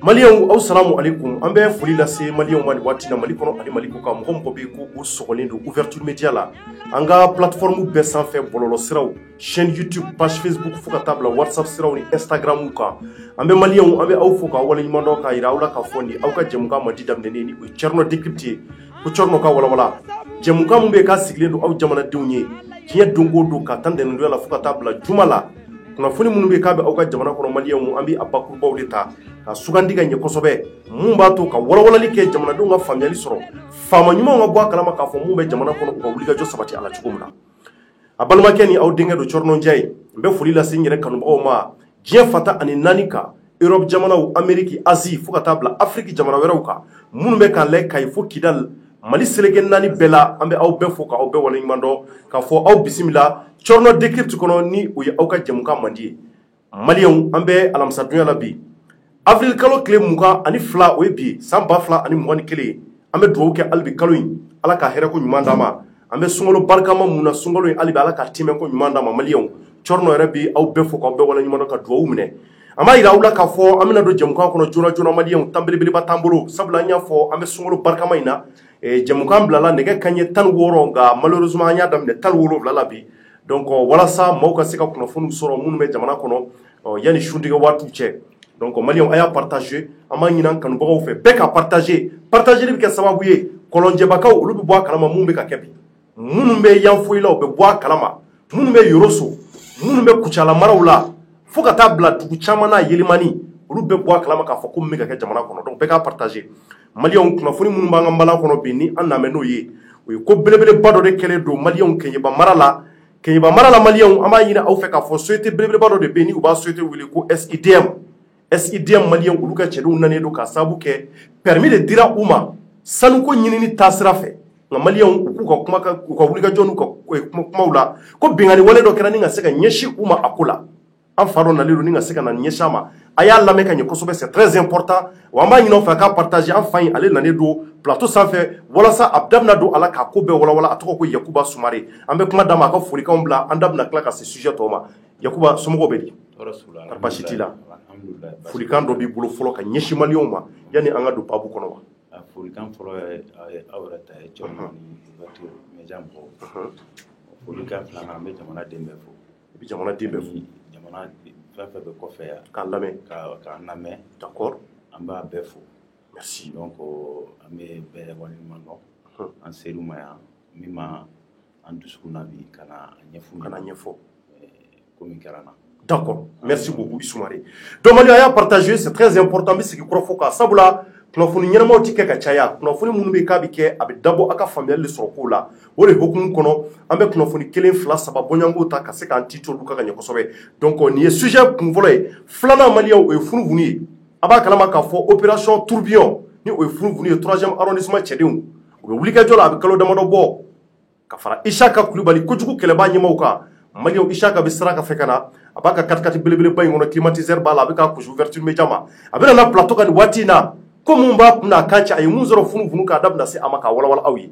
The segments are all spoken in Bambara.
Maliens, assalamu alaikum. An bɛ foli lase Maliens ma ni waati na Mali kɔnɔ ani Mali kɔ kan mɔgɔ mɔgɔ bɛ ko u sɔgɔlen don ouverture média la. An ka plateforme bɛɛ sanfɛ bɔlɔlɔ siraw, chaîne YouTube, page Facebook fo ka taa bila WhatsApp siraw ni Instagram kan. An bɛ Maliens, an bɛ aw fo k'aw waleɲuman dɔn k'a jira aw la k'a fɔ ni aw ka jɛmukan mandi daminɛnen ni o ye Thierno Décrypte ye. Ko Thierno ka walawala. Jɛmukan min bɛ k'a sigilen don aw jamanadenw ye diɲɛ don o don ka tan dɛnɛndonya la fo ka taa bila juma la. Kunnafoni minnu bɛ k'a bɛ aw ka jamana kɔnɔ Maliens an bɛ a bakurubaw de ta ka sugandi ka ɲɛ kosɛbɛ mun b'a to ka walawalali kɛ jamanadenw ka faamuyali sɔrɔ faama ɲumanw ka bɔ a kalama k'a fɔ mun bɛ jamana kɔnɔ u ka wulikajɔ sabati a la cogo min na. A balimakɛ ni aw denkɛ don Thierno Ndiaye n bɛ foli lase n yɛrɛ kanubagaw ma diɲɛ fata ani naani kan Europe jamanaw, Amérique, Asie fo ka taa bila Afrique jamana wɛrɛw kan minnu bɛ k'an lajɛ Kayi fo Kidal Mali seleke naani bɛɛ la an bɛ aw bɛɛ fo k'aw bɛɛ waleɲuman dɔn k'a fɔ aw bisimila Thierno Décrypte kɔnɔ ni o ye aw ka jɛmukan mandi ye. Maliens an bɛ alamisadonya la bi avril kalo tile 22 o ye bi san 2021 an bɛ dugawu kɛ hali bi kalo in Ala ka hɛrɛ ko ɲuman d'an ma an bɛ sunkalo barikama mun na sunkalo in hali bi Ala ka timɛ ko ɲuman d'an ma Maliens Thierno yɛrɛ bi aw bɛɛ fo k'aw bɛɛ waleɲuman dɔn ka dugawu minɛ an b'a yira aw la k'a fɔ an bɛna don jɛmukan kɔnɔ joona joona Maliens tan belebeleba t'an bolo sabula an y'a fɔ an bɛ sunkalo barikama in na jɛmukan bilala nɛgɛ kanɲɛ 16 nka malheureusement an y'a daminɛ 17 la bi donc walasa maaw ka se ka kunnafoniw sɔrɔ minnu bɛ jamana kɔnɔ yanni suntigɛ waatiw cɛ donc Maliens a y'a partager an b'a ɲini an kanubagaw fɛ bɛɛ ka partager bɛ kɛ sababu ye kɔlɔnjɛbakaw olu bɛ bɔ a kalama mun bɛ ka kɛ bi minnu bɛ yanfoyi la u bɛ bɔ a kalama minnu bɛ Yoroso minnu bɛ Kucala maraw la fo ka taa bila dugu caman na Yelemani olu bɛ bɔ a kalama k'a fɔ ko mun bɛ ka kɛ jamana kɔnɔ donc bɛɛ ka partager Maliens kunnafoni minnu b'an ka balan kɔnɔ bi ni an namɛ n'o ye o ye ko belebeleba dɔ de kɛlen don Maliens Keɲeba mara la Maliens an b'a ɲini aw fɛ k'a fɔ société belebeleba dɔ de bɛ yen ni u b'a société wele ko SIDM Maliens olu ka cɛdenw nanen don ka sababu kɛ permis de dira u ma sanuko ɲinini taasira fɛ nka Maliens u k'u ka wulikajɔ n'u ka kumaw la ko bingani wale dɔ kɛra ni ka se ka ɲɛsin u ma a ko la an fa dɔ nalen don ni ka se ka na ɲɛsin a ma a y'a lamɛn ka ɲɛ kosɛbɛ c'est très important wa an b'a ɲini aw fɛ a k'a partager an fa in ale nanen don plateau sanfɛ walasa a da bɛna don a la k'a ko bɛɛ walawala a tɔgɔ ko Yakuba Sumare an bɛ kuma d'a ma a ka folikanw bila an da bɛna tila ka se sujet tɔw ma Yakuba somɔgɔw bɛ di basi t'i la folikan dɔ b'i bolo fɔlɔ ka ɲɛsin Maliens ma yanni an ka don baabu kɔnɔ wa folikan fɔlɔ ye aw yɛrɛ ta ye Thierno ni ouverture média mɔgɔw folikan filanan an bɛ jamanaden bɛɛ fo i bɛ jamanaden bɛɛ fo jamana fɛn fɛn bɛ kɔfɛ yan k'a lamɛn k'an lamɛn d'accord an b'a bɛɛ fo merci donc an bɛ bɛɛ waleɲuman dɔn an ser'u ma yan min ma an dusukun na bi ka na ɲɛfɔ ko min kɛra na. D'accord, merci beaucoup Issoumare. Donc Maliens a y'a partager, c'est très important bɛ sigi kɔrɔ fo k'a sabula kunnafoni ɲɛnamaw tɛ kɛ ka caya kunnafoni minnu bɛ k'a bɛ kɛ a bɛ dabɔ a ka faamuyali sɔrɔ kow la o de hukumu kɔnɔ an bɛ kunnafoni 1 2 3 bɔɲɔgɔnko ta ka se k'an ti to olu ka ɲɛ kosɛbɛ donc nin ye sujet kun fɔlɔ ye filanan Maliens o ye funufunu ye a b'a kalama k'a fɔ opération tourbillon ni o ye funufunu ye 3e arrondissement cɛdenw u bɛ wulikajɔ la a bɛ kalo damadɔ bɔ ka fara Isaka Kulibali kojugu kɛlɛbaa ɲɛmaaw kan Maliens Isaka bɛ sira ka fɛ ka na a b'a ka 4x4 belebeleba in kɔnɔ climatiseur b'a la a bɛ k'a gosi ouverture média ma a bɛ na plateau kan nin waati in na ko mun b'a kun n'a kan cɛ a ye mun sɔrɔ funufunu k'a da bɛna se a ma k'a walawala aw ye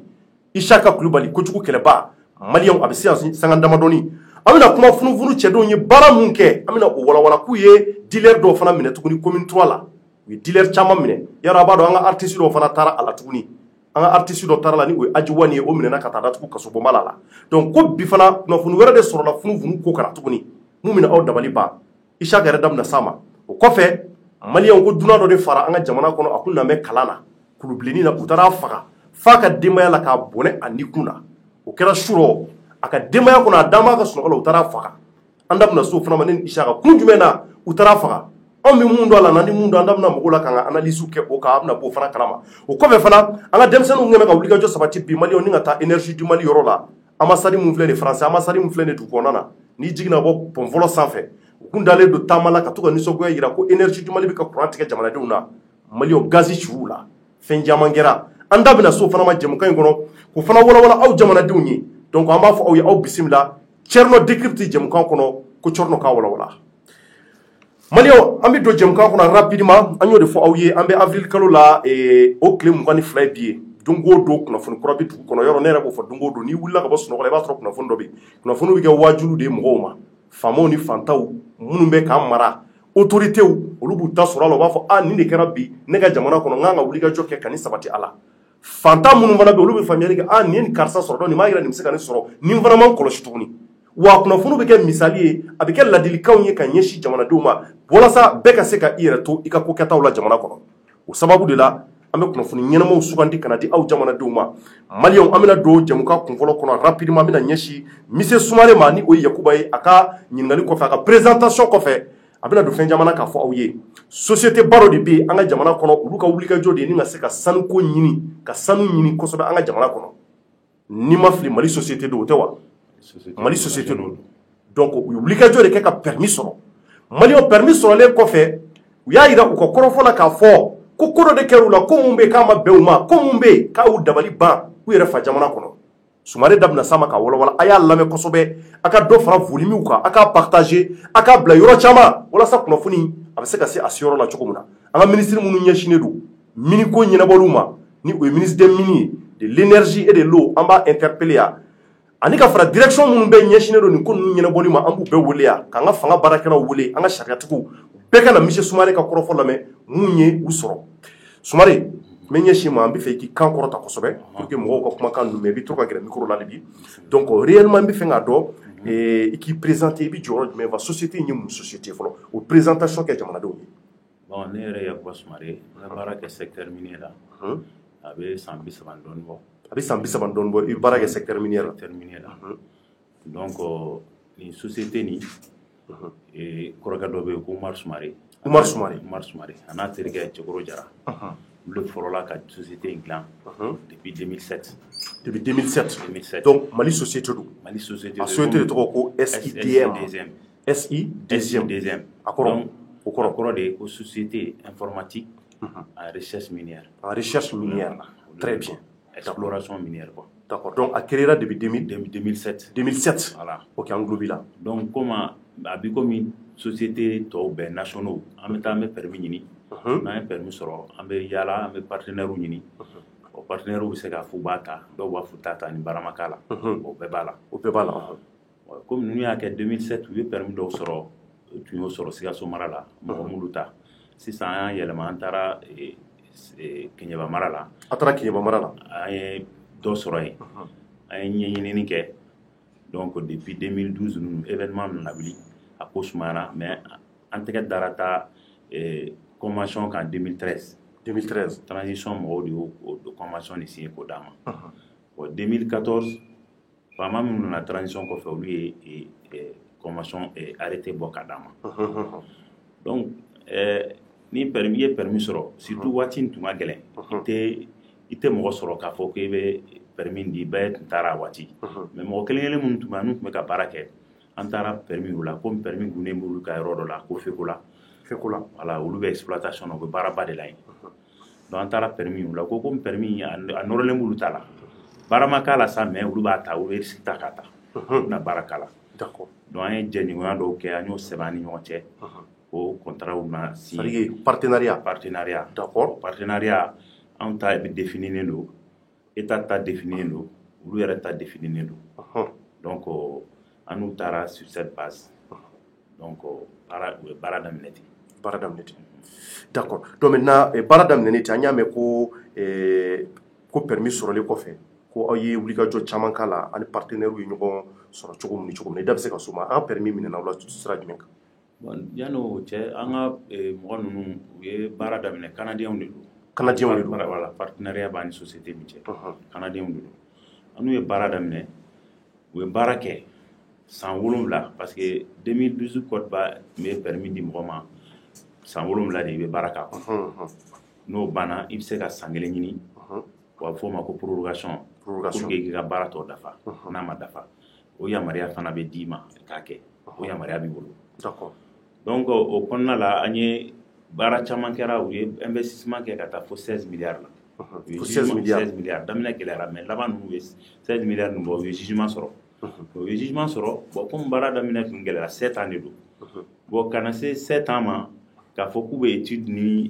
Isaka Kulibali kojugu kɛlɛbaa Maliens a bɛ se yan sanga damadɔni an bɛna kuma funufunu cɛdenw ye baara mun kɛ an bɛna o walawala k'u ye dealer dɔw fana minɛ tuguni commune 3 la u ye dealer caman minɛ yarɔ a b'a dɔn an ka artiste dɔw fana taara a la tuguni an ka artiste dɔ taara la ni o ye Ajiwani ye o minɛna ka taa datugu kasobonba la donc ko bi fana kunnafoni wɛrɛ de sɔrɔla funufunu ko kana tuguni mun bɛna aw dabali ban Isaka yɛrɛ da bɛna s'a ma o kɔfɛ Maliens ko dunan dɔ de fara an ka jamana kɔnɔ a kun na bɛ kalan na kulubilenni na u taara a faga f'a ka denbaya la k'a bɔnɛ a nikun na o kɛra surɔ a ka denbaya kɔnɔ a da m'a ka sunɔgɔ la u taara a faga an da bɛna s'o fana ma ni Isaka kun jumɛn na u taara a faga anw bɛ mun dɔn a la n'an ni mun dɔn an da bɛna mɔgɔw la k'an ka analyse kɛ o kan a bɛna b'o fana kalama o kɔfɛ fana an ka denmisɛnninw kɛn bɛ ka wulikajɔ sabati bi Maliens ni ka taa énergie du Mali yɔrɔ la ambassade mun filɛ nin France ambassade mun filɛ nin dugu kɔnɔna na n'i jiginna bɔ pont fɔlɔ sanfɛ u kun dalen don taama la ka to ka nisɔngoya jira ko énergie du Mali bɛ ka courant tigɛ jamanadenw na Maliens gazi cir'u la fɛn caman kɛra an da bɛna s'o fana ma jɛmukan in kɔnɔ k'o fana walawala aw jamanadenw ye donc an b'a fɔ aw ye aw bisimila Thierno Décrypte jɛmukan kɔnɔ ko Thierno k'a walawala Maliens an bɛ don jɛmukan kɔnɔ rapidement an y'o de fɔ aw ye an bɛ avril kalo la o tile 22 ye bi ye don o don kunnafoni kura bɛ dugu kɔnɔ yɔrɔ ne yɛrɛ b'o fɔ don o don n'i wulila ka bɔ sunɔgɔ la i b'a sɔrɔ kunnafoni dɔ bɛ yen kunnafoni bɛ kɛ waajulu de ye mɔgɔw ma faamaw ni fantaw minnu bɛ k'an mara autorités olu b'u ta sɔrɔ a la u b'a fɔ nin de kɛra bi ne ka jamana kɔnɔ n kan ka wulikajɔ kɛ ka nin sabati a la fantan minnu fana bɛ olu bɛ faamuyali kɛ nin ye nin karisa sɔrɔ nin m'a yira nin bɛ se ka nin sɔrɔ nin fana man kɔlɔsi tuguni wa kunnafoni bɛ kɛ misali ye a bɛ kɛ ladilikanw ye ka ɲɛsin jamanadenw ma walasa bɛɛ ka se ka i yɛrɛ to i ka ko kɛtaw la jamana kɔnɔ o sababu de la an bɛ kunnafoni ɲɛnamaw sugandi ka na di aw jamanadenw ma maliyɛnw an bɛna don jɛmukan kunfɔlɔ kɔnɔ rapidement an bɛna ɲɛsin mise Sumare ma ni o ye Yakuba ye a ka ɲininkali kɔfɛ a ka présentation kɔfɛ a bɛna don fɛn jamana k'a fɔ aw ye société baro de bɛ yen an ka jamana kɔnɔ olu ka wulikajɔ de ye ni ka se ka sanuko ɲini ka sanu ɲini kosɛbɛ an ka jamana kɔnɔ ni ma fili Mali société don o tɛ wa Mali société don donc u ye wulikajɔ de kɛ ka permis sɔrɔ maliyɛnw permis sɔrɔlen kɔfɛ u y'a yira u ka kɔrɔfɔ la k'a fɔ ko ko dɔ de kɛra u la ko mun bɛ yen k'a ma bɛn u ma ko mun bɛ yen k'a y'u dabali ban u yɛrɛ fa jamana kɔnɔ Sumare da bɛna s'a ma ka walawala a y'a lamɛn kosɛbɛ a ka dɔ fara volume kan a k'a partager a k'a bila yɔrɔ caman walasa kunnafoni a bɛ se ka se a seyɔrɔ la cogo min na an ka ministre minnu ɲɛsinnen don miniko ɲɛnabɔliw ma ni o ye ministre des mines de l'énergie et de l'eau an b'a interpeller yan ani ka fara direction minnu bɛ ɲɛsinnen don nin ko ninnu ɲɛnabɔli ma an b'u bɛɛ wele yan k'an ka fanga baarakɛlaw wele an ka sariyatigiw bɛɛ ka na mise Sumare ka kɔrɔfɔ lamɛn mun ye u sɔrɔ Sumare n bɛ ɲɛsin ma an bɛ fɛ i k'i kan kɔrɔta kosɛbɛ pour que mɔgɔw ka kumakan ninnu mɛn i bɛ to ka gɛrɛ micro la de bi donc réellement n bɛ fɛ k'a dɔn i k'i présenter i bɛ jɔyɔrɔ jumɛn fa société in ye mun société fɔlɔ o présentation kɛ jamanadenw ye. Bon ne yɛrɛ Yakuba Sumare n bɛ baara kɛ secteur minier la a bɛ san 30 dɔɔnin bɔ. A bɛ san 30 dɔɔnin bɔ i bɛ baara kɛ secteur minier la. Secteur minier la donc nin société nin kɔrɔkɛ dɔ bɛ yen ko Umar Sumare. Umar Sumare a n'a terikɛ Cɛkɔrɔ Jara olu fɔlɔla ka société in dilan depuis 2007. Depuis 2007 donc Mali société don. Mali société a société de tɔgɔ ko SIDM. SIDM a kɔrɔ o kɔrɔ de ko société informatique en recherche minière. En recherche minière très bien. Exploration minière quoi. D'accord donc a créé depuis 2007. Voilà. OK an globi la. Donc comme a bi comme société tɔw bɛɛ nationaux an bɛ taa an bɛ permis ɲini n'an ye permis sɔrɔ an bɛ yaala an bɛ partenaires ɲini o partenaires bɛ se k'a fɔ u b'a ta dɔw b'a fɔ ta ni barama k'a la o bɛɛ b'a la comme ninnu y'a kɛ 2007 u ye permis dɔw sɔrɔ tun y'o sɔrɔ Sikaso mara la mɔgɔ m'olu ta sisan an y'a yɛlɛma an taara Keɲeba mara la a taara Keɲeba mara la an ye dɔ sɔrɔ yen an ye ɲɛɲinini kɛ donc depuis 2012 ninnu événement ninnu na wuli a ko sumayara mais an tɛgɛ dara ta convention kan 2013 transition mɔgɔw de y'o convention de signé k'o d'a ma bon 2014 faama minnu nana transition kɔfɛ olu ye convention arrêté bɔ ka d'a ma donc ni permis ye permis sɔrɔ surtout waati in tun ka gɛlɛn i tɛ mɔgɔ sɔrɔ k'a fɔ k'i bɛ permis di bɛɛ tun taara a waati mais mɔgɔ kelen kelen minnu tun bɛ n'u tun bɛ ka baara kɛ an taara permis la comme permis gunnen b'olu ka yɔrɔ dɔ la ko Fekola voilà olu bɛ exploitation na u bɛ baaraba de la yen donc an taara permis la ko comme permis a nɔrɔlen b'olu ta la baara ma k'a la sa mais olu b'a ta u bɛ risque ta k'a ta na baara k'a la donc an ye jɛɲɔgɔnya dɔw kɛ an y'o sɛbɛn an ni ɲɔgɔn cɛ o contrat na signé partenariat d'accord partenariat anw ta défininen don état ta défininen don olu yɛrɛ ta défininen don donc an n'u taara sur cette base donc u ye baara daminɛ ten d'accord donc maintenant baara daminɛ ten an y'a mɛn ko permis sɔrɔlen kɔfɛ ko aw ye wulikajɔ caman k'a la ani partenaires ye ɲɔgɔn sɔrɔ cogo min i da bɛ se ka s'o ma an ka permis minɛna aw la sira jumɛn kan bon yan'o cɛ an ka mɔgɔ ninnu u ye baara daminɛ canadiens de don voilà partenariat b'a ni société min cɛ canadiens de don an n'u ye baara daminɛ u ye baara kɛ san 7 parce que 2012 code ba me permis di mɔgɔ ma san 7 de i bɛ baara k'a kɔnɔ n'o banna i bɛ se ka san 1 ɲini u b'a fɔ o ma ko prorogation pour que i ka baara tɔ dafa n'a ma dafa o yamaruya fana bɛ d'i ma k'a kɛ o yamaruya b'i bolo donc o kɔnɔna la an ye baara caman kɛra u ye investissement kɛ ka taa fo 16 milliards la 16 milliards daminɛ gɛlɛyara mais laban ninnu ye 16 milliards ninnu bɔ u ye jugement sɔrɔ o ye jugement sɔrɔ bon comme baara daminɛ tun gɛlɛyara 7 ans de don bon kana se 7 ans ma k'a fɔ k'u bɛ étude ni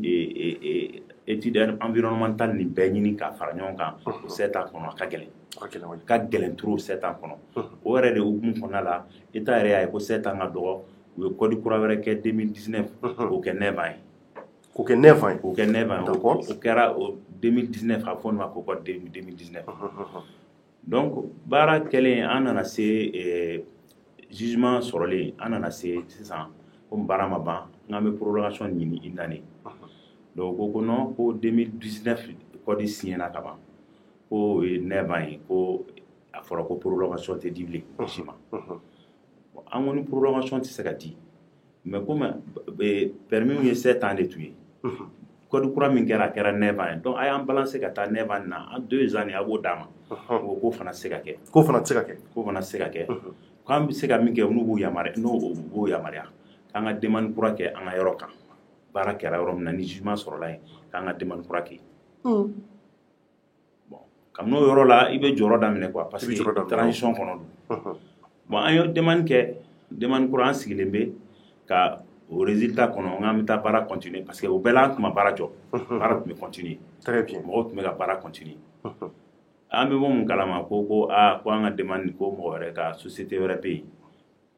étude environnementale ni bɛɛ ɲini ka fara ɲɔgɔn kan o 7 ans kɔnɔ a ka gɛlɛn ka gɛlɛn trop 7 ans kɔnɔ o yɛrɛ de hukumu kɔnɔna la État yɛrɛ y'a ye ko 7 ans ka dɔgɔ u ye code kura wɛrɛ kɛ 2019 k'o kɛ 9 ans ye k'o kɛ 9 ans ye k'o kɛ 9 ans o kɛra 2019 a fɔ nin ma ko 2019 donc baara kɛlen an nana se jugement sɔrɔlen an nana se sisan komi baara ma ban n'an bɛ prolongation ɲini une année donc ko non ko 2019 code signéna ka ban ko 9 ans ye ko a fɔra ko prolongation tɛ di bilen si ma an ko ni prolongation tɛ se ka di mais comme permis ye 7 ans de tun ye code kura min kɛra a kɛra 9 ans ye donc a y'an balancer ka taa 9 ans na en 2 ans a b'o d'a ma ko fana tɛ se ka kɛ ko fana tɛ se ka kɛ ko fana tɛ se ka kɛ k'an bɛ se ka min kɛ n'u b'o yamaruya k'an ka demande kura kɛ an ka yɔrɔ kan baara kɛra yɔrɔ min na ni jugement sɔrɔla yen k'an ka demande kura kɛ bon kabini o yɔrɔ la i bɛ jɔyɔrɔ daminɛ quoi parce que transition kɔnɔ don bon an ye demande kura an sigilen bɛ ka o résultat kɔnɔ n'an bɛ taa baara continuer parce que o bɛɛ la an tun ma baara jɔ baara tun bɛ continuer mɔgɔw tun bɛ ka baara continuer an bɛ bɔ mun kalama ko an ka demande ko mɔgɔ wɛrɛ ka société wɛrɛ bɛ yen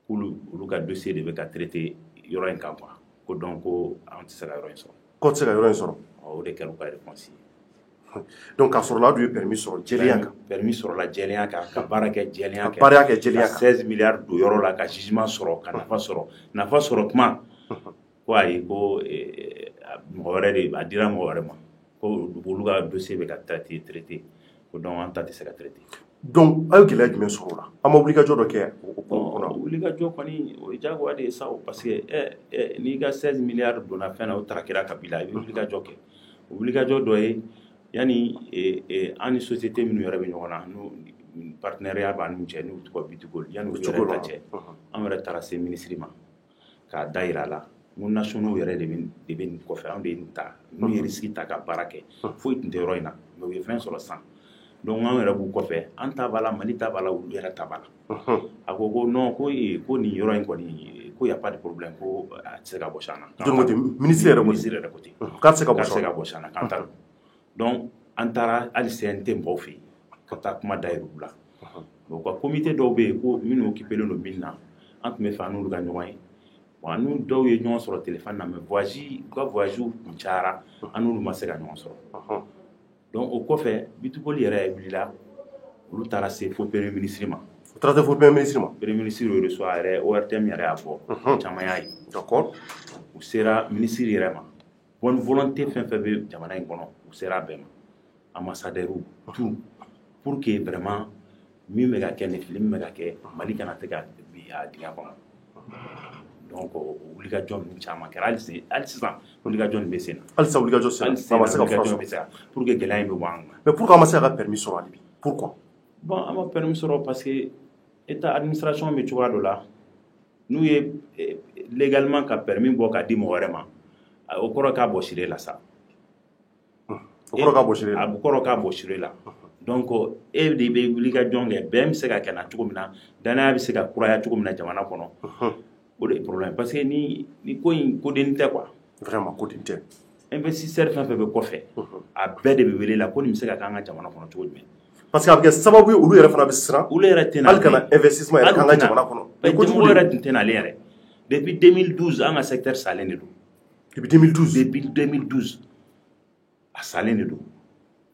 k'olu ka dossier de bɛ ka traiter yɔrɔ in kan quoi ko donc ko an tɛ se ka yɔrɔ in sɔrɔ ko tɛ se ka yɔrɔ in sɔrɔ o de kɛra u ka réponse ye donc k'a sɔrɔla du ye permis sɔrɔ jɛlenya kan permis sɔrɔla jɛlenya kan ka baara kɛ jɛlenya kan ka 16 milliards don yɔrɔ la ka jugement sɔrɔ ka nafa sɔrɔ tuma ko ayi ko mɔgɔ wɛrɛ de a dira mɔgɔ wɛrɛ ma ko olu ka dossier bɛ ka traiter ko donc an ta tɛ se ka traiter donc a ye gɛlɛya jumɛn sɔrɔ o la an ma wulikajɔ dɔ kɛ o kɔnɔ wulikajɔ kɔni o ye diyagoya de ye sa parce que n'i ka 16 milliards donna fɛn na o tarakira ka bila i bɛ wulikajɔ kɛ o wulikajɔ dɔ ye yani an ni société minnu yɛrɛ bɛ ɲɔgɔn na n'u partenariat b'an n'u cɛ n'u tɔgɔ Bitigol yani u yɛrɛ ta cɛ an yɛrɛ taara se ministre ma k'a da yira a la n ko nationaux yɛrɛ de bɛ nin kɔfɛ anw de ye nin ta n'u ye risque ta ka baara kɛ foyi tun tɛ yɔrɔ in na mais u ye fɛn sɔrɔ sisan donc an yɛrɛ b'u kɔfɛ an ta b'a la Mali ta b'a la olu yɛrɛ ta b'a la a ko non ko nin yɔrɔ in kɔni ko y a pas de problème ko a tɛ se ka bɔ si an na donc ministre yɛrɛ ko ten k'a tɛ se ka bɔ si an na k'an ta don donc an taara hali CNT mɔgɔw fɛ yen ka taa kuma dayɛlɛ u la donc ka comité dɔw bɛ yen ko minnu occupélen don min na an tun bɛ fɛ an n'olu ka ɲɔgɔn ye bon an n'u dɔw ye ɲɔgɔn sɔrɔ téléphone na mais u ka voyage kun cayara an n'olu ma se ka ɲɔgɔn sɔrɔ donc o kɔfɛ Bitigol yɛrɛ wulila olu taara se fo premier ministre ma u taara se fo premier ministre ma premier ministre y'o reçoit a yɛrɛ ORTM yɛrɛ y'a fɔ caman y'a ye d'accord u sera ministre yɛrɛ ma bonne volonté fɛn fɛn bɛ jamana in kɔnɔ u sera a bɛɛ ma ambassadeur tout pour que vraiment min bɛ ka kɛ ni fili min bɛ ka kɛ Mali kana tɛ ka bin a dingɛ kɔnɔ donc wulikajɔ ninnu caman kɛra hali sisan wulikajɔ nin bɛ sen na halisa wulikajɔ sen na a ma se ka fura sɔrɔ pour que gɛlɛya in bɛ bɔ an kan mais pourquoi a ma se ka permis sɔrɔ hali bi pourquoi bon an ma permis sɔrɔ parce que état administration bɛ cogoya dɔ la n'u ye légalement ka permis bɔ ka di mɔgɔ wɛrɛ ma o kɔrɔ k'a bɔ siré la sa o kɔrɔ k'a bɔ siré la a kɔrɔ k'a bɔ siré la donc e de bɛ wulikajɔ kɛ bɛn bɛ se ka kɛ na cogo min na danaya bɛ se ka kuraya cogo min na jamana kɔnɔ o de ye problème parce que ni ko in kodenni tɛ quoi vraiment kodenni tɛ investisseur fɛn fɛn bɛ kɔfɛ a bɛɛ de bɛ wele la ko nin bɛ se ka k'an ka jamana kɔnɔ cogo jumɛn parce que a bɛ kɛ sababu ye olu yɛrɛ fana bɛ siran olu yɛrɛ tɛna hali kana investissement yɛrɛ k'an ka jamana kɔnɔ ɲɛmɔgɔ yɛrɛ tun tɛna ale yɛrɛ depuis 2012 an ka secteur salen de don depuis 2012 depuis 2012 a salen de don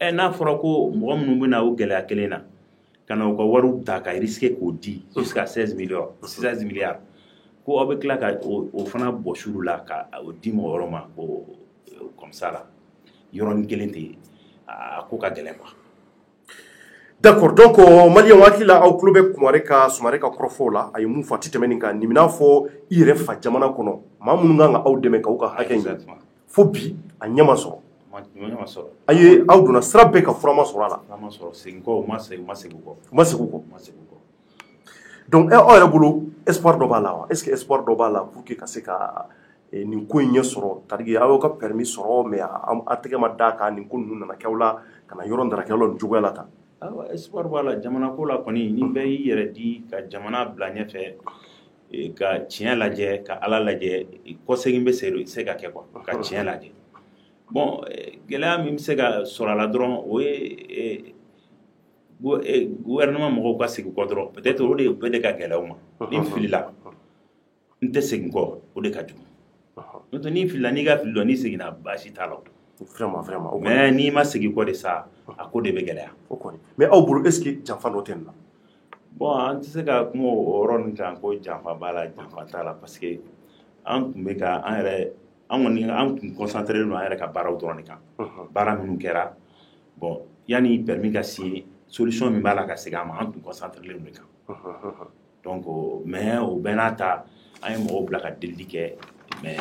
n'a fɔra ko mɔgɔ minnu bɛ na o gɛlɛya kelen na ka na u ka wariw ta ka risquer k'o di jusqu'à 16 milliards ko aw bɛ tila ka o fana bɔ suru la ka o di mɔgɔ wɛrɛw ma ko comme ça la yɔrɔnin kelen tɛ a ko ka gɛlɛn quoi. D'accord, donc maliyɛnw hakili la aw tulo bɛ Sumare ka kɔrɔfɔw la a ye mun fɔ a tɛ tɛmɛ nin kan nin bɛna fɔ i yɛrɛ fa jamana kɔnɔ maa minnu kan ka aw dɛmɛ k'aw ka hakɛ ɲini fo bi a ɲɛ ma sɔrɔ a ye aw donna sira bɛɛ ka fura ma sɔrɔ a la segin kɔ u ma segin kɔ donc aw yɛrɛ bolo espoir dɔ b'a la wa est ce que espoir dɔ b'a la pour que ka se ka nin ko in ɲɛ sɔrɔ c'est-à-dire aw y'aw ka permis sɔrɔ mais a tɛgɛ ma da kan nin ko ninnu nana kɛ aw la ka na yɔrɔ darakɛ aw la nin cogoya la tan espoir b'a la jamana ko la kɔni ni bɛɛ y'i yɛrɛ di ka jamana bila ɲɛfɛ ka tiɲɛ lajɛ ka ala lajɛ kɔsegin bɛ se ka kɛ quoi ka tiɲɛ lajɛ bon gɛlɛya min bɛ se ka sɔrɔ a la dɔrɔn o ye gouvernement mɔgɔw ka segin kɔ dɔrɔn peut-être o de bɛ de ka gɛlɛya u ma ni n filila n tɛ segin kɔ o de ka jugu n'o tɛ n'i filila n'i ka fili dɔn n'i seginna baasi t'a la vraiment mais n'i ma segin kɔ de sa a ko de bɛ gɛlɛya mais aw bolo est ce que janfa dɔ tɛ nin na bon an tɛ se ka kuma o yɔrɔ nin kan ko janfa b'a la janfa t'a la parce que an tun bɛ ka an yɛrɛ an kɔni an tun concentré don an yɛrɛ ka baaraw dɔrɔn de kan baara minnu kɛra bon yanni permis ka signer solution min b'a la ka segin a ma an tun concentré don de kan donc mais o bɛɛ n'a ta an ye mɔgɔw bila ka delili kɛ mais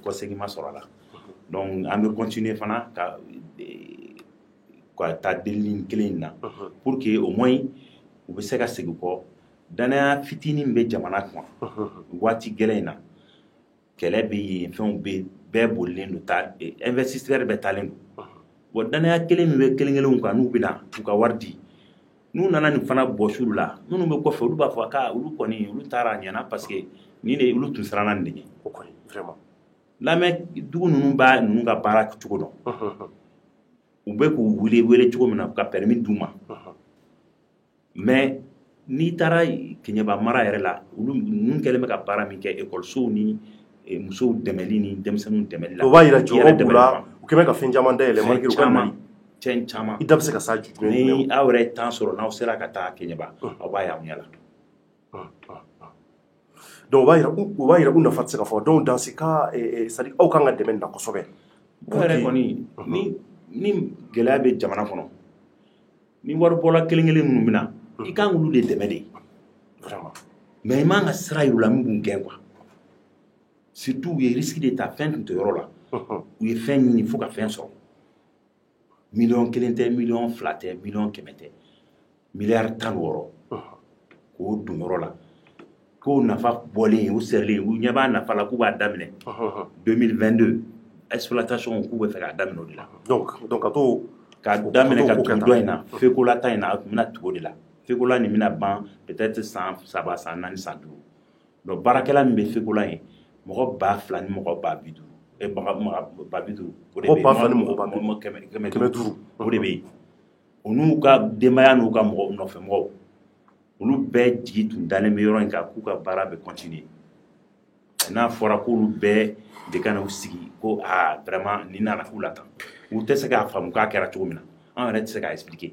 kɔsegin ma sɔrɔ a la donc an bɛ continuer fana ka taa delili kelen in na pour que au moins u bɛ se ka segin kɔ danaya fitinin bɛ jamana kan waati gɛlɛn in na kɛlɛ bɛ yen fɛnw bɛ bɛɛ bolilen don ta investisseur bɛɛ taalen don bon danaya kelen min bɛ kelen kelenw kan n'u bɛna u ka wari di n'u nana nin fana bɔsulu la minnu bɛ kɔfɛ olu b'a fɔ k'a olu kɔni olu taara a ɲɛna parce que nin de olu tun siranna nin de ɲɛ vraiment lamɛn dugu ninnu b'a ninnu ka baara cogo dɔn u bɛ k'u wele cogo min na ka permis d'u ma mais n'i taara Keɲeba mara yɛrɛ la olu ninnu kɛlen bɛ ka baara min kɛ ekɔlisow ni musow dɛmɛli ni denmisɛnninw dɛmɛli la o b'a yira jɔyɔrɔ b'u la u kɛn bɛ ka fɛn caman dayɛlɛ malgré u ka nali fɛn caman i da bɛ se ka s'a jumɛn ni aw yɛrɛ ye temps sɔrɔ n'aw sera ka taa Keɲeba aw b'a ye aw ɲɛ la donc o b'a yira u nafa tɛ se ka fɔ donc dans ce cas c'est à dire aw kan ka dɛmɛ nin na kosɛbɛ o yɛrɛ kɔni ni gɛlɛya bɛ jamana kɔnɔ ni waribɔla kelen kelen minnu bɛna i kan k'olu de dɛmɛ de vraiment mais i man ka sira yir'u la min b'u gɛn quoi surtout u ye risque de ta fɛn tun tɛ yɔrɔ la u ye fɛn ɲini fo ka fɛn sɔrɔ miliyɔn kelen tɛ miliyɔn fila tɛ miliyɔn kɛmɛ tɛ miliyari 16 k'o don yɔrɔ la k'o nafa bɔlen u sɛrilen u ɲɛ b'a nafa la k'u b'a daminɛ 2022 exploitation k'u bɛ fɛ k'a daminɛ o de la donc ka to ka daminɛ ka tugu dɔ in na fekola ta in na a tun bɛna tugu o de la fekola nin bɛna ban peut-être san 3 san 4 san 5 donc baarakɛla min bɛ fekola in mɔgɔ 2000 ni mɔgɔ 50 50 o de bɛ yen 500 o de bɛ yen o n'u ka denbaya n'u ka mɔgɔw nɔfɛ mɔgɔw olu bɛɛ jigi tun dalen bɛ yɔrɔ in kan k'u ka baara bɛ continuer n'a fɔra k'olu bɛɛ de ka n'u sigi ko vraiment nin nana k'u la tan u tɛ se k'a faamu k'a kɛra cogo min na an yɛrɛ tɛ se k'a expliquer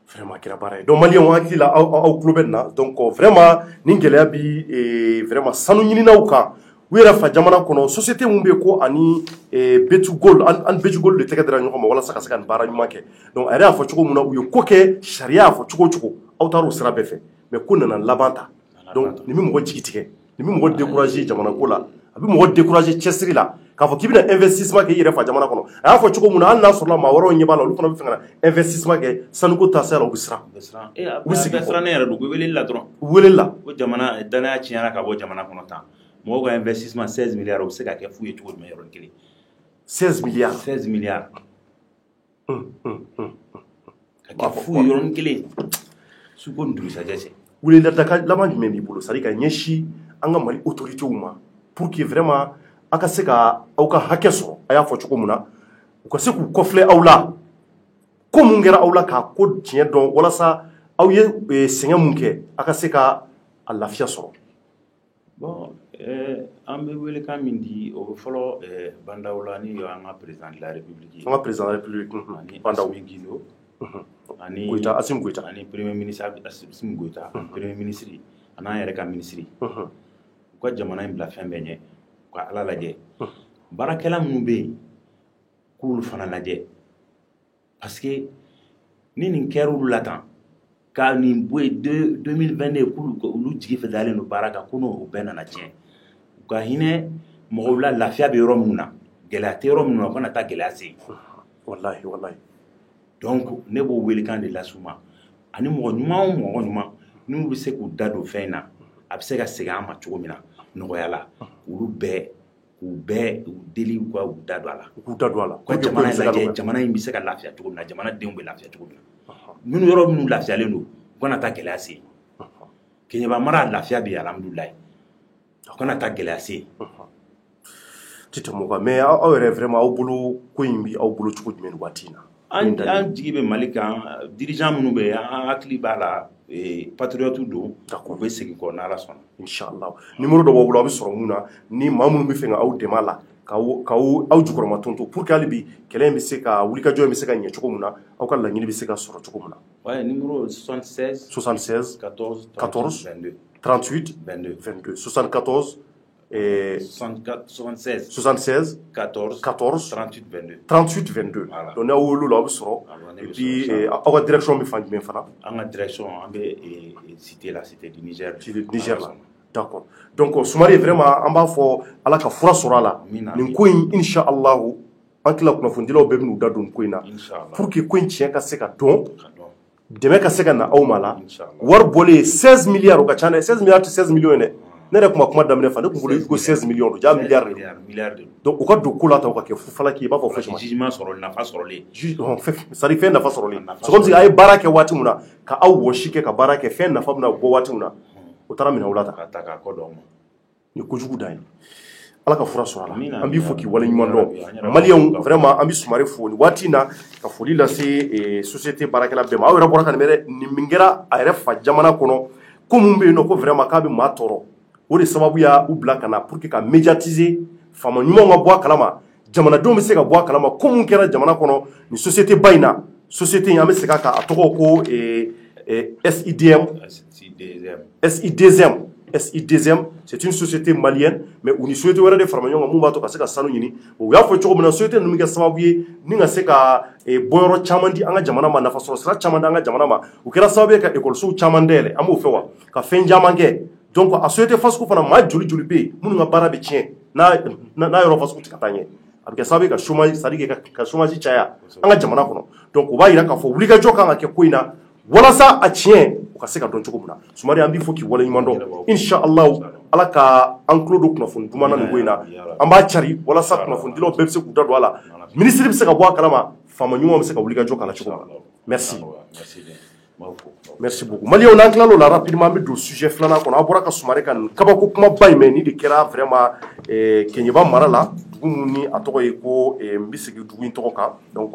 vraiment kɛra baara ye donc maliyɛnw hakili la aw tulo bɛ nin na donc vraiment nin gɛlɛya bi vraiment sanu ɲininaw kan u yɛrɛ fa jamana kɔnɔ société mun bɛ ko ani Betugol an Betugol de tɛgɛ dira ɲɔgɔn ma walasa ka se ka nin baara ɲuman kɛ donc a yɛrɛ y'a fɔ cogo min na u ye ko kɛ sariya y'a fɔ cogo o cogo aw taar'o sira bɛɛ fɛ mais ko nana laban ta donc nin bɛ mɔgɔ jigi tigɛ nin bɛ mɔgɔ décourager jamana ko la a bɛ mɔgɔ décourager cɛsiri la k'a fɔ k'i bɛna investissement kɛ i yɛrɛ fa jamana kɔnɔ a y'a fɔ cogo min na hali n'a sɔrɔla maa wɛrɛw ɲɛ b'a la olu fana bɛ fɛ ka na investissement kɛ sanuko taasira la u bɛ siran u bɛ siran ne yɛrɛ don u bɛ weleli la dɔrɔn u weleli la ko jamana danaya tiɲɛna ka bɔ jamana kɔnɔ tan mɔgɔw ka investissement 16 milliards o bɛ se ka kɛ fu ye cogo jumɛn yɔrɔnin kelen 16 milliards 16 milliards ka kɛ fu ye yɔrɔnin kelen suko ni dugusajɛ cɛ welelada laban jumɛn b'i bolo c'est à dire ka ɲɛsin an ka Mali autorités ma pour que vraiment a ka se ka aw ka hakɛ sɔrɔ a y'a fɔ cogo min na u ka se k'u kɔfilɛ aw la ko mun kɛra aw la k'a ko tiɲɛ dɔn walasa aw ye sɛgɛn mun kɛ a ka se ka a lafiya sɔrɔ bon an bɛ welekan min di o bɛ fɔlɔ Bandaw la ni an ka président de la république an ka président de la république ani Asimi Gindo ani Assimi Goïta ani premier ministre Assimi Goïta premier ministre a n'an yɛrɛ ka ministre u ka jamana in bila fɛn bɛɛ ɲɛ ka Ala lajɛ baarakɛla minnu bɛ yen k'olu fana lajɛ parce que ni nin kɛra olu la tan ka nin bɔ yen 2022 k'olu jigi fɛ dalen don baara kan ko n'o bɛɛ nana tiɲɛ u ka hinɛ mɔgɔw la lafiya bɛ yɔrɔ min na gɛlɛya tɛ yɔrɔ min na u kana taa gɛlɛya se yen wallahi wallahi donc ne b'o welekan de las'u ma ani mɔgɔ ɲuman o mɔgɔ ɲuman n'u bɛ se k'u da don fɛn in na a bɛ se ka segin an ma cogo min na nɔgɔya la olu bɛɛ k'u deli u ka u da don a la k'u da don a la ka jamana lajɛ jamana in bɛ se ka lafiya cogo min na jamanadenw bɛ lafiya cogo min na minnu yɔrɔ minnu lafiyalen don u kana taa gɛlɛya se yen Keɲeba mara lafiya bɛ yen alhamdulilayi u kana taa gɛlɛya se yen ti tɛmɛ kan mais aw yɛrɛ vraiment aw bolo ko in bi aw bolo cogo jumɛn waati in na an jigi bɛ Mali kan dirigeant minnu bɛ yen an hakili b'a la patriote don u bɛ segin kɔ n'Ala sɔnna inchallah numéro dɔ b'aw bolo a bɛ sɔrɔ mun na ni maa minnu bɛ fɛ ka aw dɛmɛ a la k'aw jukɔrɔma tonto pour que hali bi kɛlɛ in bɛ se ka wulikajɔ in bɛ se ka ɲɛ cogo min na aw ka laɲini bɛ se ka sɔrɔ cogo min na ouais numéro 76 14 22 38 22 74 76 14 38 22 38 22 donc n'aw wolo la aw bɛ sɔrɔ et puis aw ka direction bɛ fan jumɛn fana an ka direction an bɛ cité la cité du Niger la d'accord donc Sumare vraiment an b'a fɔ Ala ka fura sɔrɔ a la nin ko in inchallah an tila kunnafonidilaw bɛɛ bɛn'u da don nin ko in na pour que ko in tiɲɛ ka se ka dɔn dɛmɛ ka se ka na aw ma la wari bɔlen 16 milliards o ka ca dɛ 16 milliards tɛ 16 millions ye dɛ ne yɛrɛ kuma daminɛ fa ne tun bolo ko 16 millions don ja milliards de donc u ka don ko la ta u ka kɛ fufalaki i b'a fɔ fɛn jugement sɔrɔli nafa sɔrɔlen c'est à dire fɛn nafa sɔrɔlen c'est comme si a ye baara kɛ waati min na ka aw wɔsi kɛ ka baara kɛ fɛn nafa bɛna bɔ waati min na o taara minɛ aw la ta ka ta k'a kɔ d'aw ma ni kojugu dan ye Ala ka fura sɔrɔ a la an b'i fo k'i waleɲuman dɔn maliyɛnw vraiment an bɛ Sumare fo nin waati in na ka foli lase société baarakɛla bɛɛ ma aw yɛrɛ bɔra ka nin mɛn dɛ nin min kɛra a yɛrɛ fa jamana kɔnɔ ko mun bɛ yen nɔ ko vraiment k'a bɛ maa tɔɔrɔ o de sababu y'a u bila ka na pour que ka médiatiser faama ɲumanw ka bɔ a kalama jamanadenw bɛ se ka bɔ a kalama ko mun kɛra jamana kɔnɔ nin société ba in na société in an bɛ segin a kan a tɔgɔ ko SIDM c'est une société malienne mais u ni société wɛrɛ de farama ɲɔgɔn kan mun b'a to ka se ka sanu ɲini u y'a fɔ cogo min na société ninnu bɛ kɛ sababu ye ni ka se ka bɔyɔrɔ caman di an ka jamana ma nafa sɔrɔ sira caman di an ka jamana ma u kɛra sababu ye ka ekɔlisow caman dayɛlɛ an b'o fɛ wa ka fɛn caman kɛ donc a société fasugu fana maa joli bɛ yen minnu ka baara bɛ tiɲɛ n'a yɔrɔ fasugu tɛ ka taa ɲɛ a bɛ kɛ sababu ye ka chômage c'est à dire ka chômage caya an ka jamana kɔnɔ donc u b'a jira k'a fɔ wulikajɔ kan ka kɛ ko in na walasa a tiɲɛ u ka se ka dɔn cogo min na Sumare an b'i fo k'i waleɲuman dɔn inchallah Ala ka an tulo don kunnafoni duman na nin ko in na an b'a cari walasa kunnafonidilaw bɛɛ bɛ se k'u da don a la ministre bɛ se ka bɔ a kalama faama ɲumanw bɛ se ka wulikajɔ k'a la cogo min na merci merci beaucoup maliyɛnw n'an tila l'o la rapidement an bɛ don sujet filanan kɔnɔ a bɔra ka Sumare ka nin kabako kumaba in mɛn nin de kɛra vraiment Keɲeba mara la dugu min ni a tɔgɔ ye ko n bɛ segin dugu in tɔgɔ kan donc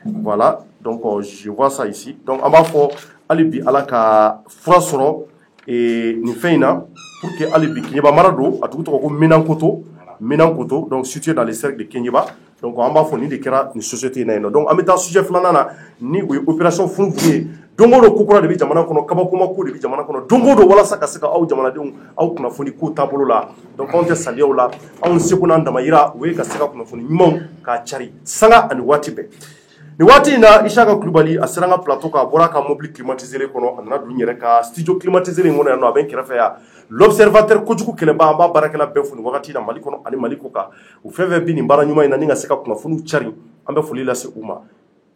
voilà donc je vois ça ici donc an b'a fɔ hali bi Ala ka fura sɔrɔ nin fɛn in na pour que hali bi Keɲeba mara don a dugu tɔgɔ ko Minankoto donc situé dans les cercles de Keɲeba donc an b'a fɔ nin de kɛra nin société in na yen nɔ donc an bɛ taa sujet filanan na ni o ye opération funufunu ye don o don ko kura de bɛ jamana kɔnɔ kabakoma ko de bɛ jamana kɔnɔ don o don walasa ka se ka aw jamanadenw aw kunnafoni ko taabolo la donc anw tɛ saliya o la anw seko n'an damayira o ye ka se ka kunnafoni ɲumanw k'a cari sanga ani waati bɛɛ nin waati in na Isaka Kulubali a sera an ka plateau kan a bɔra a ka mobile climatisé kɔnɔ a nana don n yɛrɛ ka studio climatisé in kɔnɔ yan nɔ a bɛ n kɛrɛfɛ yan l'observateur kojugu kɛlɛba an b'a baarakɛla bɛɛ fo nin wagati in na Mali kɔnɔ ani Mali kɔ kan u fɛn fɛn bɛ nin baara ɲuman in na ni ka se ka kunnafoniw cari an bɛ foli lase u ma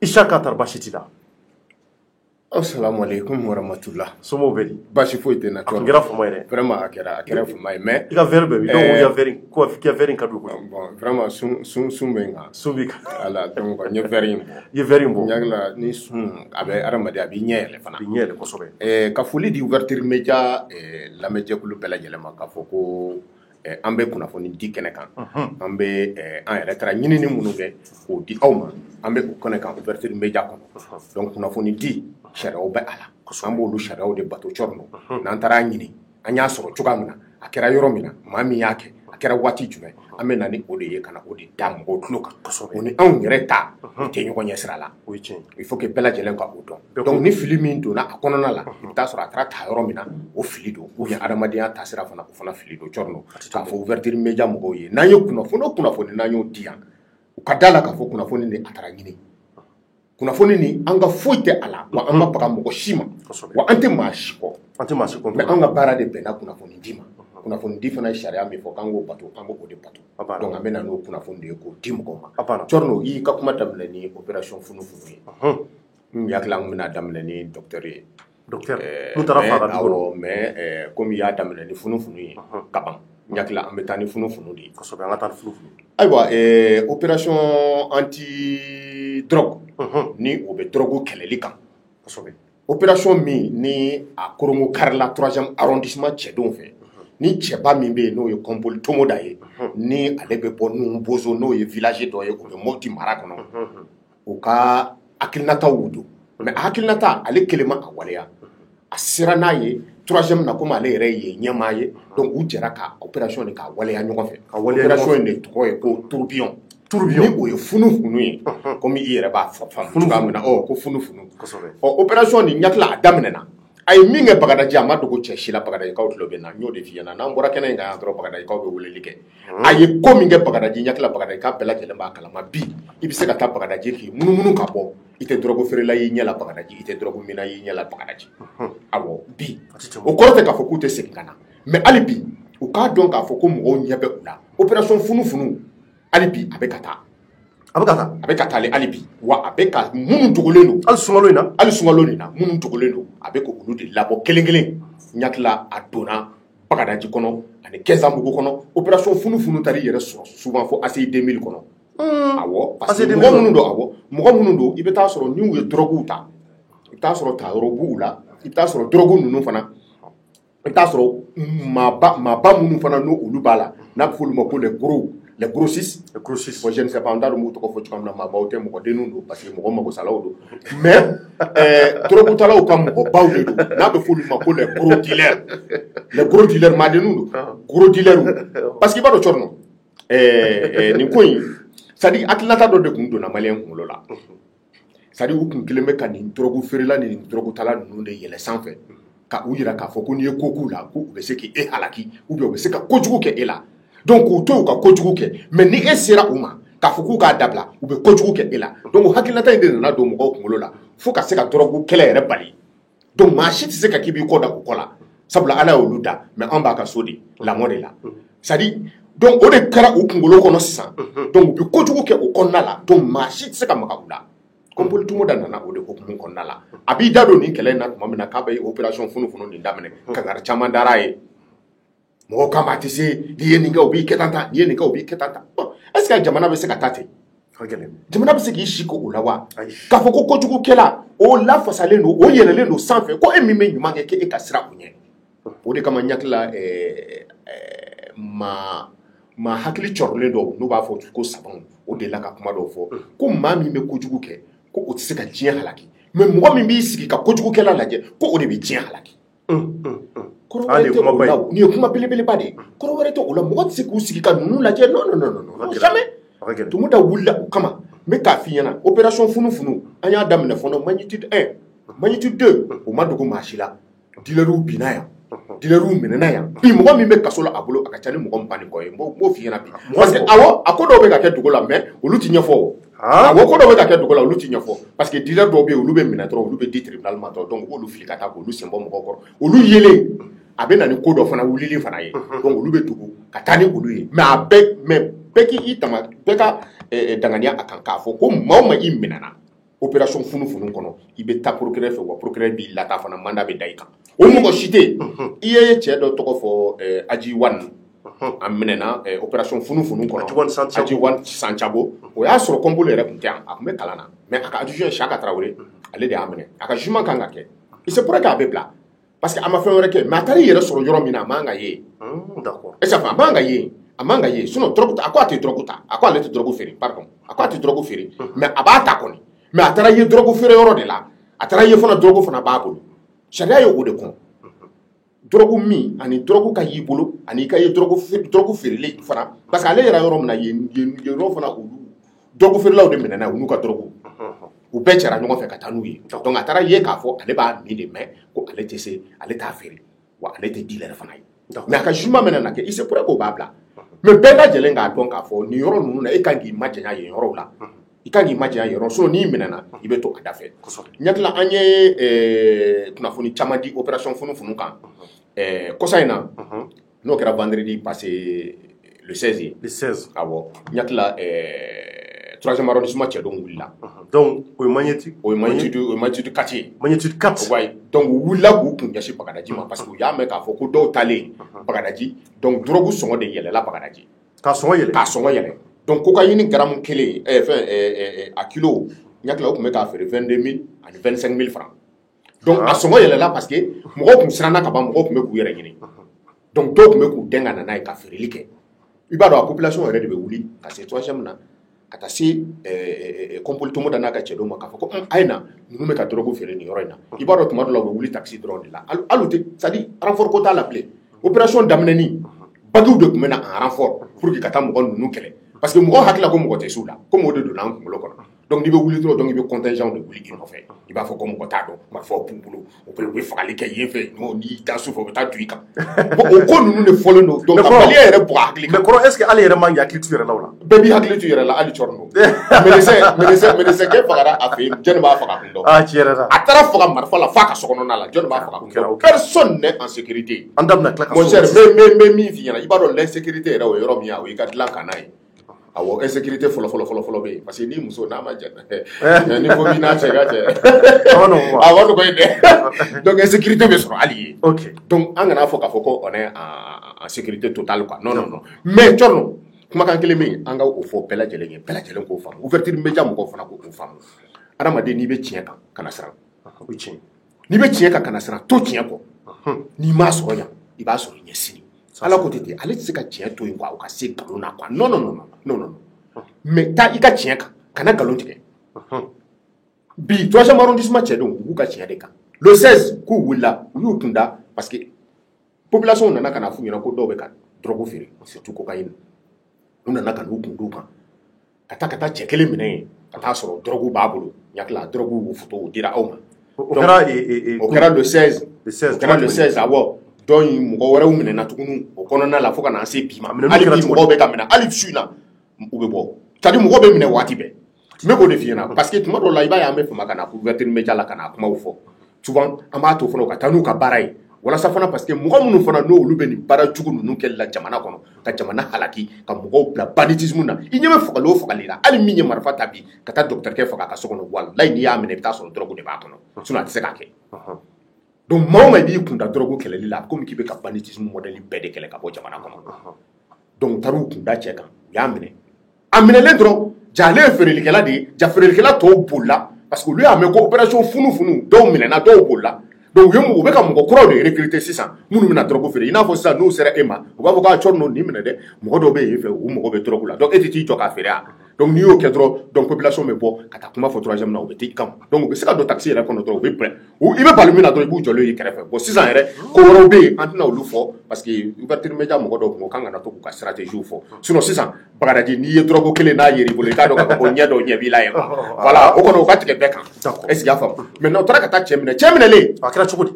Isaka tari baasi t'i la assalamu alaikum warahmatullah somɔgɔw bɛ di baasi foyi tɛ na a tun kɛra fama ye dɛ vraiment a kɛra fama ye mais i ka verre bɛ bi donc i ka verre ko i ka verre ka don bon vraiment sun bɛ n kan sun b'i kan voilà donc n ye verre in bɔ i ye verre in bɔ n hakili ni sun a bɛ adamaden a b'i ɲɛ yɛlɛ fana a b'i ɲɛ yɛlɛ kosɛbɛ ka foli di ouverture média lamɛnjɛkulu bɛɛ lajɛlen ma k'a fɔ ko an bɛ kunnafoni di kɛnɛ kan an bɛ an yɛrɛ taara ɲinini minnu kɛ k'o di aw ma an bɛ o kɛnɛ kan ouverture média kɔnɔ donc kunnafoni di sariyaw bɛ a la an b'olu sariyaw de bato cɔri nɔ n'an taara ɲini an y'a sɔrɔ cogoya min na a kɛra yɔrɔ min na maa min y'a kɛ a kɛra waati jumɛn an bɛ na ni o de ye ka na o de da mɔgɔw tulo kan o ni anw yɛrɛ ta o tɛ ɲɔgɔn ɲɛ sira la o ye tiɲɛ il faut que bɛɛ lajɛlen ka o dɔn donc ni fili min donna a kɔnɔna la i bɛ taa sɔrɔ a taara ta yɔrɔ min na o fili don ou bien adamadenya taasira fana o fana fili don cɔri nɔ k'a fɔ ouverture média mɔgɔw ye n'an ye kunnafoni o kunnafoni n'an y'o di yan u ka da la k'a fɔ kunnafoni de a taara ɲini kunnafoni ni an ka foyi tɛ a la wa an ma baga mɔgɔ si ma wa an tɛ maa si kɔ mais an ka baara de bɛnna kunnafoni di ma kunnafoni di fana ye sariya min fɔ k'an k'o bato an b'o de bato donc an bɛ na n'o kunnafoni de ye k'o di mɔgɔw ma cɔri nɔ i ka kuma daminɛ ni opération funufunu ye n hakili an bɛna daminɛ ni docteur ye mais komi i y'a daminɛ ni funufunu ye ka ban n hakili an bɛ taa ni funufunu de ye kosɛbɛ an ka taa ni funufunu ayiwa opération anti drogue ni o bɛ drogue kɛlɛli kan kosɛbɛ opération min ni a korongo karila 3e arrondissement cɛdenw fɛ ni cɛba min bɛ yen n'o ye kɔnpoli tomoda ye ni ale bɛ bɔ Numbozo n'o ye village dɔ ye o bɛ Mopti mara kɔnɔ u ka hakilinataw don mais hakilinata ale kelen ma a waleya a sera n'a ye troisième na komi ale yɛrɛ ye ɲɛmaa ye donc u jɛra ka opération de ka waleya ɲɔgɔn fɛ opération in de tɔgɔ ye ko tourbillon ni o ye funufunu ye komi i yɛrɛ b'a faamu cogoya min na ko funufunu opération nin ɲakila a daminɛna a ye min kɛ Bagadaji a ma dogo cɛ si la Bagadajikaw tulo bɛ na n y'o de f'i ɲɛna n'an bɔra kɛnɛ in kan yan dɔrɔn Bagadajikaw bɛ weleli kɛ a ye ko min kɛ Bagadaji ɲakila Bagadajika bɛɛ lajɛlen b'a kalama bi i bɛ se ka taa Bagadaji k'i munumunu ka bɔ i tɛ drogue feerela y'i ɲɛ la Bagadaji i tɛ drogue mina y'i ɲɛ la Bagadaji awɔ bi o kɔrɔ tɛ k'a fɔ k'u tɛ segin ka na mais hali bi u k'a dɔn k'a fɔ ko mɔgɔw ɲɛ bɛ u la opération funufunu hali bi a bɛ ka taa a bɛ ka taa hali bi wa a bɛ ka minnu dogolen don hali sunkalo nin na minnu dogolen don a bɛ k'olu de labɔ kelen kelen ɲakila a donna Bagadaji kɔnɔ ani Kɛnzanbugu kɔnɔ opération funufunu taar'i yɛrɛ sɔrɔ souvent fo ACI 2000 kɔnɔ awɔ parce que mɔgɔ minnu don i bɛ taa sɔrɔ n'u ye drogues ta i bɛ taa sɔrɔ tayɔrɔ b'u la i bɛ taa sɔrɔ drogue ninnu fana i bɛ taa sɔrɔ maaba minnu fana n'olu b'a la n'a bɛ f'olu ma ko les grossistes bon je ne sais pas on t'a dɔn m'u tɔgɔ fɔ cogoya min na maabaw tɛ mɔgɔ denninw don parce que mɔgɔ magosalaw don mais drogutalaw ka mɔgɔbaw de don n'a bɛ f'olu ma ko les gros dealers maadenninw don gros dealers parce que i b'a dɔn cɔrɔ nin ko in c'est à dire hakilinata dɔ de tun donna maliyɛn kunkolo la c'est à dire u tun kelen bɛ ka nin drogue feerela ni nin drogutala ninnu de yɛlɛ sanfɛ ka u yira k'a fɔ ko n'i ye ko k'u la ko u bɛ se k'e halaki ou bien u bɛ se ka kojugu kɛ e la donc k'u to u ka kojugu kɛ mais ni e sera u ma k'a fɔ k'u k'a dabila u bɛ kojugu kɛ e la donc hakilinata in de nana don mɔgɔw kunkolo la fo ka se ka drogue kɛlɛ yɛrɛ bali donc maa si tɛ se ka k'i b'i kɔ da u kɔ la sabula ala y'olu da mais an b'a ka so de lamɔ de la c'est à dire donc o de kɛra u kunkolo kɔnɔ sisan donc u bɛ kojugu kɛ o kɔnɔna la donc maa si tɛ se ka maga u la kɔnpoli tomoda nana o de hokumu kɔnɔna la a b'i da don nin kɛlɛ in na tuma min na k'a bɛ opération funufunu nin daminɛ kangari caman dara ye mɔgɔw k'a ma a tɛ se n'i ye nin kɛ o b'i kɛ tan n'i ye nin kɛ o b'i kɛ tan bon est ce que jamana bɛ se ka taa ten jamana bɛ se k'i si ko o la wa k'a fɔ ko kojugukɛla o lafasalen don o yɛlɛlen don sanfɛ ko e min bɛ ɲuman kɛ k'e ka sira o ɲɛ o de kama n hakilila maa hakili cɔrɔlen dɔw n'u b'a fɔ ko sabanw o de la ka kuma dɔw fɔ ko maa min bɛ kojugu kɛ ko o tɛ se ka diɲɛ halaki mais mɔgɔ min b'i sigi ka kojugukɛla lajɛ ko o de bɛ diɲɛ halaki kɔrɔ wɛrɛ tɛ o la nin ye kuma belebeleba de ye kɔrɔ wɛrɛ tɛ o la mɔgɔ tɛ se k'u sigi ka ninnu lajɛ non jamais Tomoda wulila o kama n bɛ k'a f'i ɲɛna opération funufunu an y'a daminɛ fɔlɔ magnitude 1 magnitude 2 o ma dogo maa si la dealers binna yan dealers minɛna yan bi mɔgɔ min bɛ kaso la a bolo a ka ca ni mɔgɔ 20 kɔ ye n b'o f'i ɲɛna bi parce que awɔ a ko dɔw bɛ ka kɛ dugu la mais olu tɛ ɲɛfɔ o awɔ ko dɔw bɛ ka kɛ dugu la olu tɛ ɲɛfɔ parce que dealers dɔw bɛ yen olu bɛ minɛ dɔrɔn olu bɛ di tribunal ma dɔrɔn donc u b'olu fili ka taa k'olu sen bɔ mɔgɔw kɔrɔ olu yelen a bɛ na ni ko dɔ fana wulili fana ye donc olu bɛ tugu ka taa ni olu ye mais a bɛɛ k'i tama bɛɛ ka danganiya a kan k'a fɔ ko maa o maa i minɛna opération funufunu kɔnɔ i bɛ taa procureur fɛ wa procureur b'i lata fana mandat bɛ da i kan o mɔgɔ si tɛ yen i ye cɛ dɔ tɔgɔ fɔ Aji Wan a minɛna opération funufunu kɔnɔ Aji Wan Sanchabo o y'a sɔrɔ kɔnpoli yɛrɛ tun tɛ yan a tun bɛ kalan na mais a ka adjoint Saka Tarawele ale de y'a minɛ a ka jugement kan ka kɛ il se pourrait que a bɛ bila parce que a ma fɛn wɛrɛ kɛ mais a taara i yɛrɛ sɔrɔ yɔrɔ min na a man ka ye est ce que a man ka ye a man ka ye sinon drogue a ko a tɛ drogue ta a ko ale tɛ drogue feere pardon a ko a tɛ drogue feere mais a b'a ta kɔni mais a taara ye drogue feere yɔrɔ de la a taara ye fana drogue fana b'a bolo sariya ye o de kɔn drogue min ani drogue ka y'i bolo ani i ka ye drogue feereli fana parce que ale yɛrɛ yɔrɔ min na yen yɔrɔ fana olu drogue feerelaw de minɛna u n'u ka drogue u bɛɛ cɛra ɲɔgɔn fɛ ka taa n'u ye donc a taara ye k'a fɔ ale b'a min de mais ko ale tɛ se ale t'a feere wa ale tɛ dealer fana ye mais a ka jugement mana na kɛ il se pourrait k'o b'a bila mais bɛɛ lajɛlen k'a dɔn k'a fɔ nin yɔrɔ ninnu na e kan k'i majanya yen yɔrɔw la i kan k'i majanya yen yɔrɔ sinon n'i minɛna i bɛ to a da fɛ n hakili la an ye kunnafoni caman di opération funufunu kan kɔsa in na n'o kɛra vendredi passé le 16 ye le 16 awɔ n hakili la 3e arrondissement cɛ dɔw wulila donc o ye magnitude 4 ye magnitude 4 ouais donc u wulila k'u kun ɲɛsin Bagadaji ma parce que u y'a mɛn k'a fɔ ko dɔw taalen Bagadaji donc drogue sɔngɔ de yɛlɛla Bagadaji k'a sɔngɔ yɛlɛ donc cocaïne gramme kelen a kilo n hakili la o tun bɛ k'a feere 22 000 ani 25 000 francs donc a sɔngɔ yɛlɛla parce que mɔgɔw tun siranna ka ban mɔgɔw tun bɛ k'u yɛrɛ ɲini donc dɔw tun bɛ k'u dɛn ka na n'a ye ka feereli kɛ i b'a dɔn a population yɛrɛ de bɛ wuli ka se troisième na ka taa se Kompoli Tomo da n'a ka cɛdenw ma k'a fɔ ko a ye na ninnu bɛ ka drogue feere nin yɔrɔ in na i b'a dɔn tuma dɔw la u bɛ wuli taxi dɔrɔn de la hali tɛ c'est à dire renfort ko t'a la bilen opération daminɛni bagiw de tun bɛ na en renfort pour que ka taa mɔgɔ ninnu kɛlɛ parce que mɔgɔ hakili la ko mɔgɔ tɛ s'u la comme o de donna an kunkolo kɔnɔ donc n'i bɛ wuli dɔrɔn donc i bɛ contingent de wuli i nɔfɛ i b'a fɔ ko mɔgɔ t'a dɔn marifaw b'u bolo u bɛ fagali kɛ yen fɛ n'i taa su fɛ u bɛ taa du i kan bon o ko ninnu de fɔlen don donc ka maliyɛn yɛrɛ bugɔ hakili kan. mais kɔrɔ est ce que ale yɛrɛ man k'i hakili to yɛrɛ la o la. bɛɛ b'i hakili to yɛrɛ la hali cɔrɔ don médecin kɛ fagara a fɛ yen jɔnni b'a faga kun dɔn. ah tiɲɛ yɛrɛ la. a taara faga marifa la f'a ka sokɔnɔna la jɔnni b'a faga kun dɔn personne n'est en sécurité. an da bɛna tila ka mon cher n bɛ min f'i ɲɛna i b'a dɔn l'insécurité yɛrɛ o ye yɔrɔ min ye o y'i ka dilan ka n'a ye. awɔ insécurité fɔlɔ bɛ yen parce que ni muso n'a ma jɛ ni ko b'i n'a cɛ ka jɛ a ma nɔgɔ ye dɛ donc insécurité bɛ sɔrɔ hali ye donc an kana fɔ k'a fɔ ko on est en sécurité totale quoi non mais cɔrɔ kumakan kelen min an ka o fɔ bɛɛ lajɛlen ye bɛɛ lajɛlen k'o faamu ouverture média mɔgɔw fana k'o faamu adamaden n'i bɛ tiɲɛ kan kana siran n'i bɛ tiɲɛ kan kana siran to tiɲɛ kɔ n'i m'a sɔrɔ yan i b'a sɔrɔ ɲɛ sini ala ko ten ale tɛ se ka tiɲɛ to yen quoi o ka se nkalon na quoi non mais taa i ka tiɲɛ kan kana nkalon tigɛ bi 3e arrondissement cɛdenw u b'u ka tiɲɛ de kan le 16 k'u wulila u y'u kunda parce que population nana ka na f'u ɲɛna ko dɔw bɛ ka drogue feere surtout cocaïne u nana ka n'u kun d'u kan ka taa cɛ kelen minɛ yen ka taa sɔrɔ drogue b'a bolo ɲakila drogue photo o dira aw ma o kɛra le 16 awɔ dɔw mɔgɔ wɛrɛw minɛna tuguni o kɔnɔna la fo ka na se bi ma hali bi mɔgɔw bɛ ka minɛ hali su in na u bɛ bɔ c'est à dire mɔgɔw bɛ minɛ waati bɛɛ n bɛ k'o de f'i ɲɛna parce que tuma dɔw la i b'a ye an bɛ fama ka na ouverture média la ka na kumaw fɔ souvent an b'a to fana u ka taa n'u ka baara ye walasa fana parce que mɔgɔ minnu fana n'olu bɛ nin baara jugu ninnu kɛli la jamana kɔnɔ ka jamana halaki ka mɔgɔw bila banditisme na i ɲɛ bɛ fagali o fagali la hali min ye marifa ta bi ka taa dɔkitɛrikɛ faga a ka so kɔnɔ walayi n'i y'a minɛ i bɛ taa sɔrɔ drogue de b'a kɔnɔ sinon a tɛ se k'a kɛ donc maa o maa i b'i kunda drogue kɛlɛli la komi k'i bɛ ka banditisme modèle bɛɛ de kɛlɛ ka bɔ jamana kɔnɔ donc taar'u kunda cɛ kan u y'a minɛ a minɛlen dɔrɔn ja ale ye feerelikɛla de ye ja feerelikɛla tɔw bolila parce que olu y'a mɛn ko opération funufunu dɔw minɛna dɔw bolila donc u bɛ ka mɔgɔ kuraw de recruter sisan minnu bɛna drogue feere i n'a fɔ sisan n'u sera e ma u b'a fɔ k'a cɔri n'o nin minɛ dɛ mɔgɔ dɔw bɛ yen fɛ u mɔgɔ bɛ drogue la donc e tɛ t'i jɔ k'a feere a donc n'i y'o kɛ dɔrɔn donc population bɛ bɔ ka taa kuma fɔ 3e na u bɛ t'i kan donc u bɛ se ka don taxi yɛrɛ kɔnɔ dɔrɔn u bɛ prêt i bɛ bali min na dɔrɔn i b'u jɔlen ye kɛrɛfɛ bon sisan yɛrɛ ko wɛrɛw bɛ yen an tɛna olu fɔ parce que ouverture média mɔgɔ dɔw kun kan ka na to k'u ka stratégie fɔ sinon sisan Bagadaji n'i ye drogue kelen n'a yer'i bolo i k'a dɔn k'a fɔ ko ɲɛ dɔ ɲɛ b'i la yen voilà o kɔni o ka tigɛ bɛɛ kan est ce que i y'a faamu maintenant u taara ka taa cɛ minɛlen a kɛra cogo di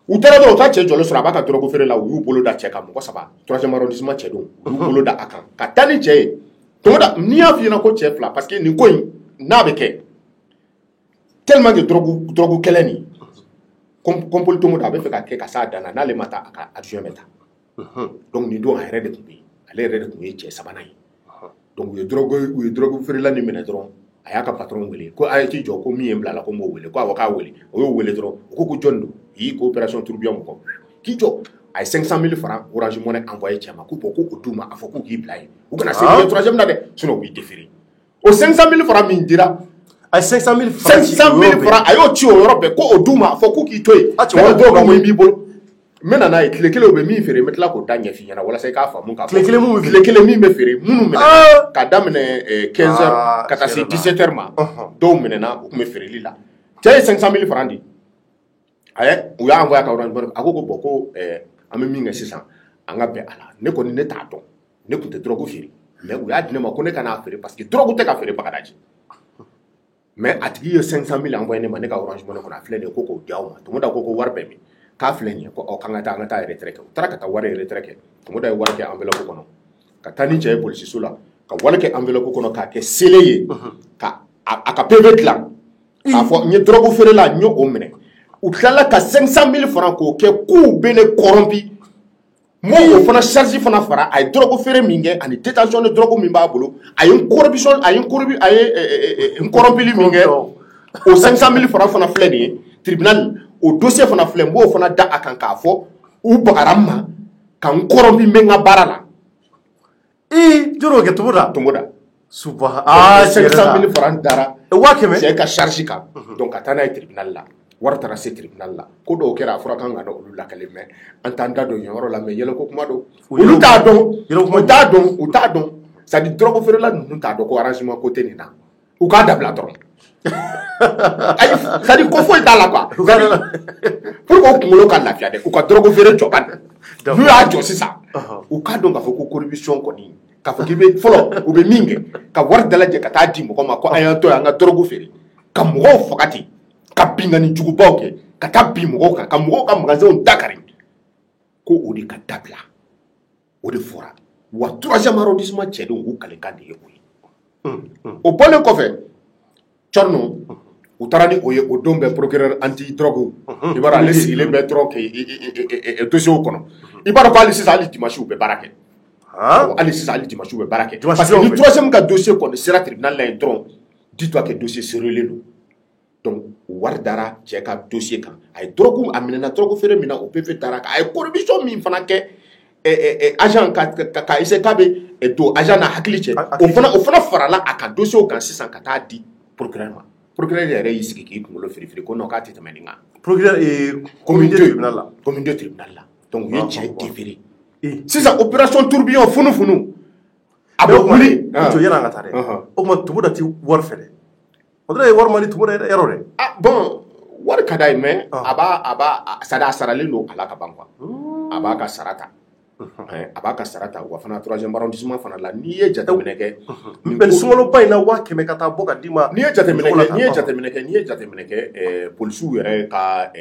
u taara dɔrɔn u taa cɛ jɔlen sɔrɔ a b'a ka drogue feere la u y'u bolo da cɛ kan mɔgɔ 3 3e arrondissement cɛdenw u y'u bolo da a kan ka taa ni cɛ ye tomoda n'i y'a f'i ɲɛna ko cɛ 2 parce que nin ko in n'a bɛ kɛ tellement que drogue kɛlɛ nin Kompoli Tomoda a bɛ fɛ ka kɛ ka s'a dan na n'ale ma taa a ka adjoint bɛ taa donc nin don a yɛrɛ de tun bɛ yen ale yɛrɛ de tun ye cɛ 3nan ye donc u ye drogue feerela ni minɛ dɔrɔn a y'a ka patron wele ko a ye t'i jɔ ko min ye n bila la ko n b'o wele ko awɔ k'a wele o y'o wele dɔrɔn o ko jɔn don i ko opération tourbillon mɔgɔ k'i jɔ a ye 500 000 francs Orange Money envoyé cɛ ma ko bon ko o d'u ma a fɔ k'u k'i bila yen u kana se k'i 3e na dɛ sinon u b'i déférer o 500 000 francs min dira a ye 500 000 francs a y'o ci o yɔrɔ bɛɛ ko o d'u ma a fɔ k'u k'i to yen cɛ dɔw ka mo i b'i bolo n bɛ na n'a ye tile kelen u bɛ min feere n bɛ tila k'o da ɲɛf'i ɲɛna walasa i k'a faamu k'a fɔ tile kelen min bɛ feere minnu minɛ ka daminɛ 15 heures ka taa se 17 heures ma dɔw minɛna u tun bɛ feereli la cɛ ye 500 000 francs di u y'a envoyé a ka Orange Money a ko bon ko an bɛ min kɛ sisan an ka bɛn a la ne kɔni ne t'a dɔn ne tun tɛ drogue feere mais u y'a di ne ma ko ne ka n'a feere parce que drogue tɛ ka feere Bagadaji mais a tigi ye 500 000 envoyé ne ma ne ka Orange Money kɔnɔ a filɛ nin ye ko k'o di aw ma Tomoda ko wari bɛ min k'a filɛ nin ye ko k'an ka taa retrait kɛ u taara ka taa wari retrait kɛ Tomoda ye wari kɛ enveloppe kɔnɔ ka taa ni cɛ ye polisiso la ka wari kɛ enveloppe kɔnɔ k'a kɛ sele ye ka a ka PV dilan k'a fɔ n ye drogue feere la n ye o minɛ u tilala ka 500 000 francs k'o kɛ k'u bɛ ne corrompu mo o fana charge fana fara a ye drogue feere min kɛ ani détention de drogue min b'a bolo a ye n corrompuli min kɛ o 500 000 francs fana filɛ nin ye tribunal o dossier fana filɛ n b'o fana da a kan k'a fɔ u bagara n ma ka n corrompu n bɛ n ka baara la jɔr'o kɛ Tomoda subhanallah 500 000 francs dara waa kɛmɛ cɛ ka charge kan donc ka taa n'a ye tribunal la wari taara se tribunal la ko dɔw kɛra a fɔra kan ka na olu lakale mais an t'an da don yɔrɔ la mais yɛlɛko kuma don olu t'a dɔn u t'a dɔn c'est à dire drogue feerela ninnu t'a dɔn ko arrangement ko tɛ nin na u k'a dabila dɔrɔn ayi c'est à dire ko foyi t'a la quoi pour que o kunkolo ka lafiya dɛ u ka drogue feere jɔba n'u y'a jɔ sisan u k'a dɔn k'a fɔ ko corruption kɔni k'a fɔ k'i bɛ fɔlɔ u bɛ min kɛ ka wari dalajɛ ka taa di mɔgɔ ma ko an y'an to yan an ka drogue feere ka mɔgɔw faga ten ka bingani jugubaw kɛ ka taa bin mɔgɔw kan ka mɔgɔw ka magasinw dakari ko o de ka dabila o de fɔra wa 3e arrondissement cɛdenw u kalikan de ye o ye o bɔlen kɔfɛ Tchorno u taara ni o ye o don bɛ procureur anti drogue i b'a dɔn ale sigilen bɛ dɔrɔn kɛ dossier kɔnɔ i b'a dɔn ko hali sisan hali dimanche u bɛ baara kɛ hali sisan hali dimanche u bɛ baara kɛ parce que ni 3e ka dossier kɔni sera tribunal la yen dɔrɔn dis-toi que dossier sérieux don donc wari dara cɛ ka dossier kan a ye drogue a minɛna drogue feere min na o PV taara a ye corruption min fana kɛ agent ka essayer k'a bɛ don agent na hakili cɛ o fana farala a ka dossier kan sisan ka taa di procureur ma procureur yɛrɛ y'i sigi k'i kunkolo firifiri ko non k'a tɛ tɛmɛ nin kan procureur commune 2 tribunal la donc u ye cɛ déféré sisan opération tourbillon funu a bɛ wuli to yɛrɛ an ka taa dɛ o tuma tumu da ti wari fɛ dɛ o dɔrɔn ye wari mali tumu da yɔrɔ dɛ bon wari ka d'a ye mais a b'a saralen don a la ka ban quoi a b'a ka sara ta wa fana 3e arrondissement fana la n'i ye jateminɛ kɛ mais sunkaloba in na 500 ka taa bɔ ka d'i ma n'i ye jateminɛ kɛ polisiw yɛrɛ ka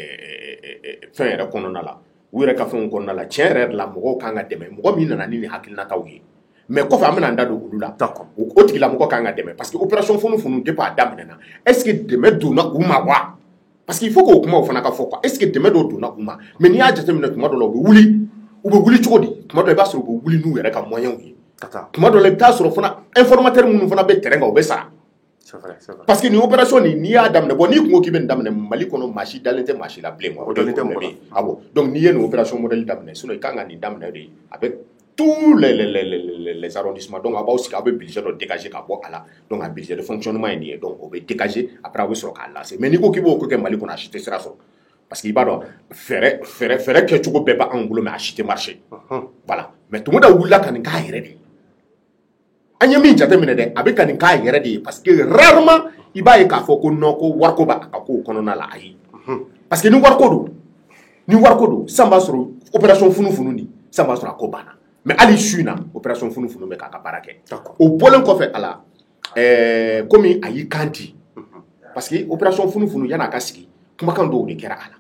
fɛn yɛrɛ kɔnɔna la u yɛrɛ ka fɛnw kɔnɔna la tiɲɛ yɛrɛ la mɔgɔw kan ka dɛmɛ mɔgɔ min nana ni nin hakilinataw ye mais kɔfɛ an bɛna an da don olu la o tigilamɔgɔ kan ka dɛmɛ parce que opération funu depuis a daminɛna est ce que dɛmɛ donna u ma wa parce que il faut k'o kumaw fana ka fɔ quoi est ce que dɛmɛ dɔ donna u ma mais n'i y'a jateminɛ tuma dɔ la u bɛ wuli cogo di tuma dɔ i b'a sɔrɔ u bɛ wuli n'u yɛrɛ ka moyens ye tuma dɔ la i bɛ taa sɔrɔ fana informateur minnu fana bɛ terrain kan u bɛ sara parce que nin opération nin n'i y'a daminɛ bon n'i kun ko k'i bɛ nin daminɛ Mali kɔnɔ maa si dalen tɛ maa si la bilen quoi donc n'i ye nin opération modèle daminɛ sinon i kan ka nin daminɛ de avec tous les arrondissements donc a b'aw sigi aw bɛ budget dɔ dégager ka bɔ a la donc a budget de fonctionnement ye nin ye donc o bɛ dégager après a bɛ sɔrɔ k'a lase mais n'i ko k'i b'o ko kɛ Mali kɔnɔ a si tɛ sira sɔrɔ parce que i b'a dɔn fɛɛrɛ kɛcogo bɛɛ b'an bolo mais a si tɛ marché voilà mais tumu da wulila ka nin k'a yɛrɛ de ye an ye min jateminɛ dɛ a bɛ ka nin k'a yɛrɛ de ye parce que rarement i b'a ye k'a fɔ ko non ko wariko b'a ka kow kɔnɔna la ayi parce que ni wariko don sisan b'a sɔrɔ opération funu nin sisan b'a sɔrɔ a ko banna mais hali su in na opération funu bɛ k'a ka baara kɛ o bɔlen kɔfɛ a la komi a y'i kan di parce que opération funu yan'a ka sigi kumakan dɔw de kɛra a la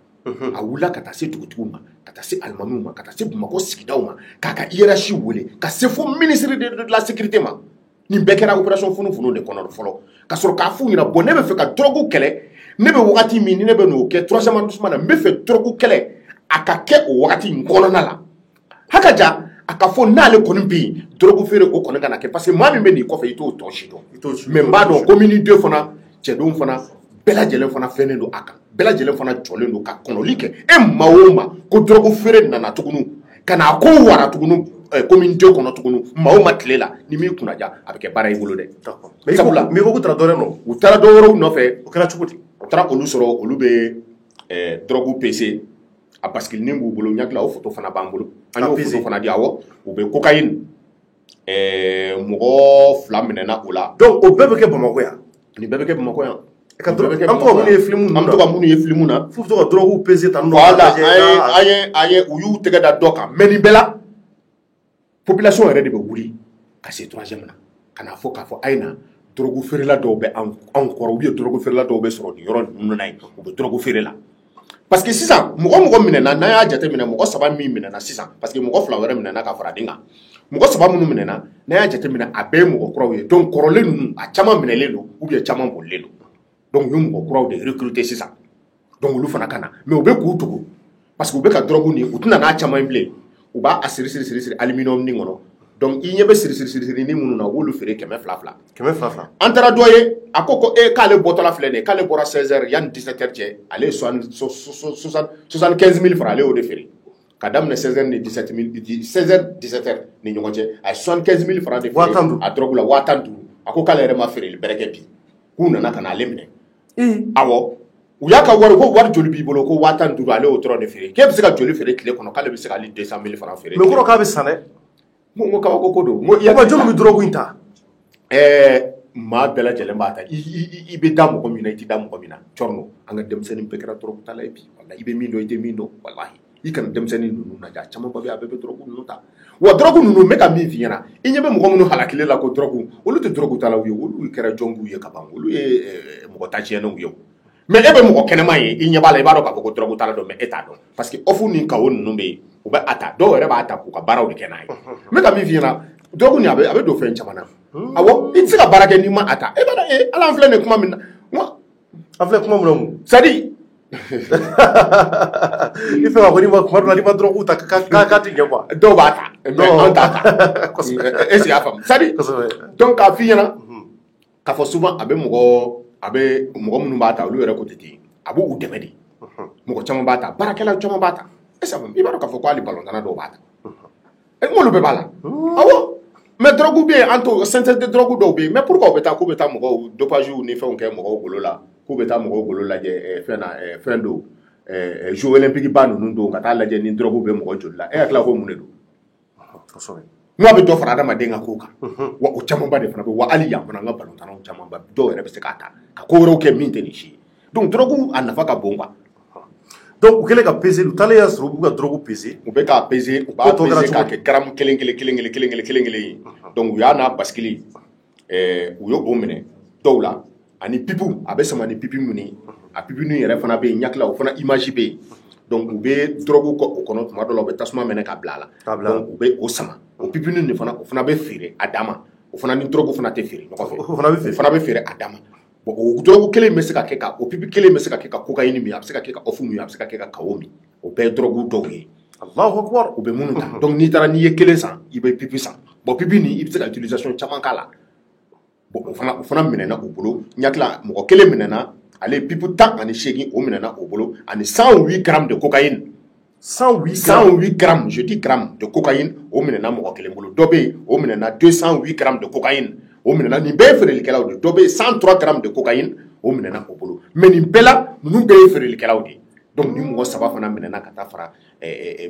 a wulila ka taa se dugutigiw ma ka taa se alimamiw ma ka taa se Bamakɔ sigidaw ma k'a ka hiérarchie wele ka se fo ministre de la sécurité ma nin bɛɛ kɛra opération funu de kɔnɔ fɔlɔ ka sɔrɔ k'a f'u ɲɛna bon ne bɛ fɛ ka drogue kɛlɛ ne bɛ wagati min ni ne bɛ n'o kɛ 3e arrondissement na n bɛ fɛ drogue kɛlɛ a ka kɛ o wagati in kɔnɔna la hakaja a ka fɔ n'ale kɔni bɛ yen drogue feere o kɔni ka na kɛ parce que maa min bɛ nin kɔfɛ i t'o tɔ si dɔn mais n b'a dɔn commune 2 fana cɛdenw fana bɛɛ lajɛlen fana fɛnnen don a kan bɛɛ lajɛlen fana jɔlen don ka kɔnɔli kɛ maa o maa ko drogue feere nana tuguni ka na ko wara tuguni commune 2 kɔnɔ tuguni maa o maa tile la ni min kunnaja a bɛ kɛ baara i bolo dɛ sabula mais ko taara dɔwɛrɛ nɔ u taara dɔwɛrɛw nɔfɛ o kɛra cogo di u taara olu sɔrɔ olu bɛ drogue PC a basculinen b'u bolo ɲakila o photo fana b'an bolo an y'o photo fana di awɔ u bɛ cocaïne mɔgɔ 2 minɛna o la donc o bɛɛ bɛ kɛ Bamakɔ yan nin bɛɛ bɛ kɛ Bamakɔ yan an to ka minnu ye film na fo to ka drogue PC tan voilà an ye u y'u tɛgɛ da dɔ kan mais nin bɛɛ la population yɛrɛ de bɛ wuli ka se 3e na ka na fɔ k'a fɔ a ye na drogue feerela dɔw bɛ anw kɔrɔ ou bien drogue feerela dɔw bɛ sɔrɔ nin yɔrɔ ninnu na yen u bɛ drogue feere la parce que sisan mɔgɔ minɛna n'an y'a jateminɛ mɔgɔ 3 min minɛna sisan parce que mɔgɔ 2 wɛrɛ minɛna ka fara den kan mɔgɔ 3 minnu minɛna n'an y'a jateminɛ a bɛɛ ye mɔgɔ kuraw ye donc kɔrɔlen ninnu a caman minɛlen don ou bien caman bolilen don donc u ye mɔgɔ kuraw de recruter sisan donc olu fana ka na mais u bɛ k'u tugu parce que u bɛ ka drogue nin u tɛna n'a caman ye bilen u b'a siri aluminium nin kɔnɔ donc i ɲɛ bɛ siri ni minnu na u b'olu feere 200 an taara dɔ ye a ko k'ale bɔtɔla filɛ nin ye k'ale bɔra 16h yanni 17h cɛ ale ye 75 000 francs ale y'o de feere ka daminɛ 16h ni 17h ni ɲɔgɔn cɛ a ye 75 000 francs de feere a drogue la 50,000 a ko k'ale yɛrɛ ma feereli bɛrɛ kɛ bi k'u nana ka na ale minɛ awɔ u y'a ka wari ko wari joli b'i bolo ko 15,000 ale y'o dɔrɔn de feere k'e bɛ se ka joli feere tile kɔnɔ k'ale bɛ se k'ale 200,000 francs feere. mais kɔrɔ k'a bɛ san dɛ. n ko kabako ko don. jɔn bɛ drogue in ta. maa bɛɛ lajɛlen b'a ta i bɛ da mɔgɔ min na i tɛ da mɔgɔ min na Thierno an ka denmisɛnnin bɛɛ kɛra drogue tala ye bi walahi i bɛ min dɔn i tɛ min dɔn walahi i kana denmisɛnnin ninnu lajɛ a caman ba bɛ yen a bɛɛ bɛ drogue ninnu ta wa drogue ninnu n bɛ ka min f'i ɲɛna i ɲɛ bɛ mɔgɔ minnu halakile la ko drogue olu tɛ drogue talaw ye olu kɛra jɔnw ye ka ban olu ye mɔgɔ taciyɛnw ye mais e bɛ mɔgɔ kɛnɛma ye i ɲɛ b'a la i b'a dɔn k'a fɔ ko drogue tala dɔn mais e t'a dɔn parce que ofu ni kawo ninnu bɛ yen u bɛ a ta dɔw yɛrɛ b'a ta k'u ka baaraw de kɛ n'a ye n bɛ ka min f'i ɲɛna drogue nin a bɛ don fɛn caman na awɔ i tɛ se ka baara kɛ n'i ma a ta e b'a dɔn ala an filɛ nin kuma min na an filɛ kuma min na mun c'est à dire i fɛ ka fɔ n'i ma kuma dɔ la n'i ma drogue ta k'a tɛ ɲɛ quoi dɔw b'a ta mais an t'a ta est ce que i y'a faamu c'est à dire donc k'a f'i ɲɛna k'a fɔ souvent a bɛ mɔgɔ minnu b'a ta olu yɛrɛ ko tɛ ten a b'u dɛmɛ de mɔgɔ caman b'a ta baarakɛla caman b'a ta est ce que i b'a dɔn k'a fɔ ko hali balontanna dɔw b'a ta n k'olu bɛɛ b'a la awɔ mais drogue bɛ yen an to synthèse de drogue dɔw bɛ yen mais pourquoi u bɛ taa k'u bɛ taa mɔgɔw dopage ni fɛnw kɛ mɔgɔw golo la k'u bɛ taa mɔgɔw golo lajɛ fɛn na fɛn don jeux olympiques ba ninnu don ka taa lajɛ ni drogue bɛ mɔgɔ joli la e hakili la ko mun de don n'o bɛ dɔ fara adamaden ka kow kan wa o camanba de fana bɛ wa hali yan fana an ka balontannaw camanba dɔw yɛrɛ bɛ se k'a ta ka ko wɛrɛw kɛ min tɛ nin si ye donc drogue a nafa ka bon quoi. donc u kɛlen ka peser u taalen y'a sɔrɔ u b'u ka drogue peser u bɛ k'a peser u b'a peser k'a kɛ gramme kelen ye donc u y'a n'a bascule u ye o minɛ dɔw la ani pipu a bɛ sama ni pipu minnu ye a pipu ninnu yɛrɛ fana bɛ yen ɲakila o fana image bɛ yen donc u bɛ drogue kɔ o kɔnɔ tuma dɔw la u bɛ tasuma minɛ k'a bila a la donc u bɛ o sama o pipu ninnu de fana o fana bɛ feere a dan ma o fana ni drogue fana tɛ feere ɲɔgɔn fɛ o fana bɛ feere a dan ma bon o drogue kelen bɛ se ka kɛ ka o pipu kelen bɛ se ka kɛ ka cocaïne min a bɛ se ka kɛ ka ofu min a bɛ se ka kɛ ka kawo min o bɛɛ ye drogue dɔw ye Allahu akbar u bɛ minnu ta donc n'i taara n'i ye kelen san i bɛ pipu san bon pipu nin i bɛ se ka utilisation caman k'a la bon o fana minɛna u bolo ɲakila mɔgɔ kelen minɛna ale pipu 18 o minɛna u bolo ani 108 grammes de cocaïne 108 grammes je dis grammes de cocaïne o minɛna mɔgɔ kelen bolo dɔ bɛ yen o minɛna 208 grammes de cocaïne o minɛna nin bɛɛ ye feerelikɛlaw de dɔ bɛ yen 103 grammes de cocaïne o minɛna o bolo mais nin bɛɛ la ninnu bɛɛ ye feerelikɛlaw de donc ni mɔgɔ 3 fana minɛna ka taa fara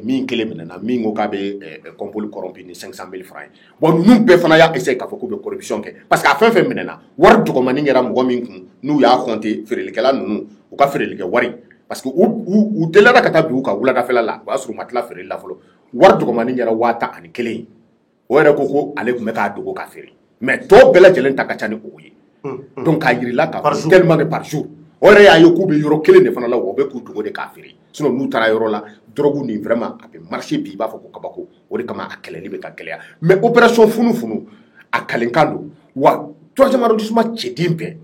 min kelen minɛna min ko k'a bɛ compole corrompu ni 500,000 francs ye bon ninnu bɛɛ fana y'a essayer k'a fɔ k'u bɛ corruption kɛ parce que a fɛn fɛn minɛna wari dɔgɔmani kɛra mɔgɔ min kun n'u y'a compter feerelikɛla ninnu u ka feerelikɛ wari parce que u delila ka taa bi u ka wuladafɛla la o y'a sɔrɔ u ma tila feereli la fɔlɔ wari dɔgɔmani kɛra 11,000 ye o yɛrɛ ko ale tun bɛ k'a dogo k'a feere mais tɔw bɛɛ lajɛlen ta ka ca ni o ye donc k'a jirila k'a fɔ tellement que par jour o yɛrɛ y'a ye k'u bɛ yɔrɔ kelen de fana la wa u bɛ k'u dogo de k'a feere sinon n'u taara yɔrɔ la drogue nin vraiment a bɛ marché bi i b'a fɔ ko kabako o de kama a kɛlɛli bɛ ka gɛlɛya mais opération funufunu a kalenkan don wa 3e arrondissement cɛden bɛɛ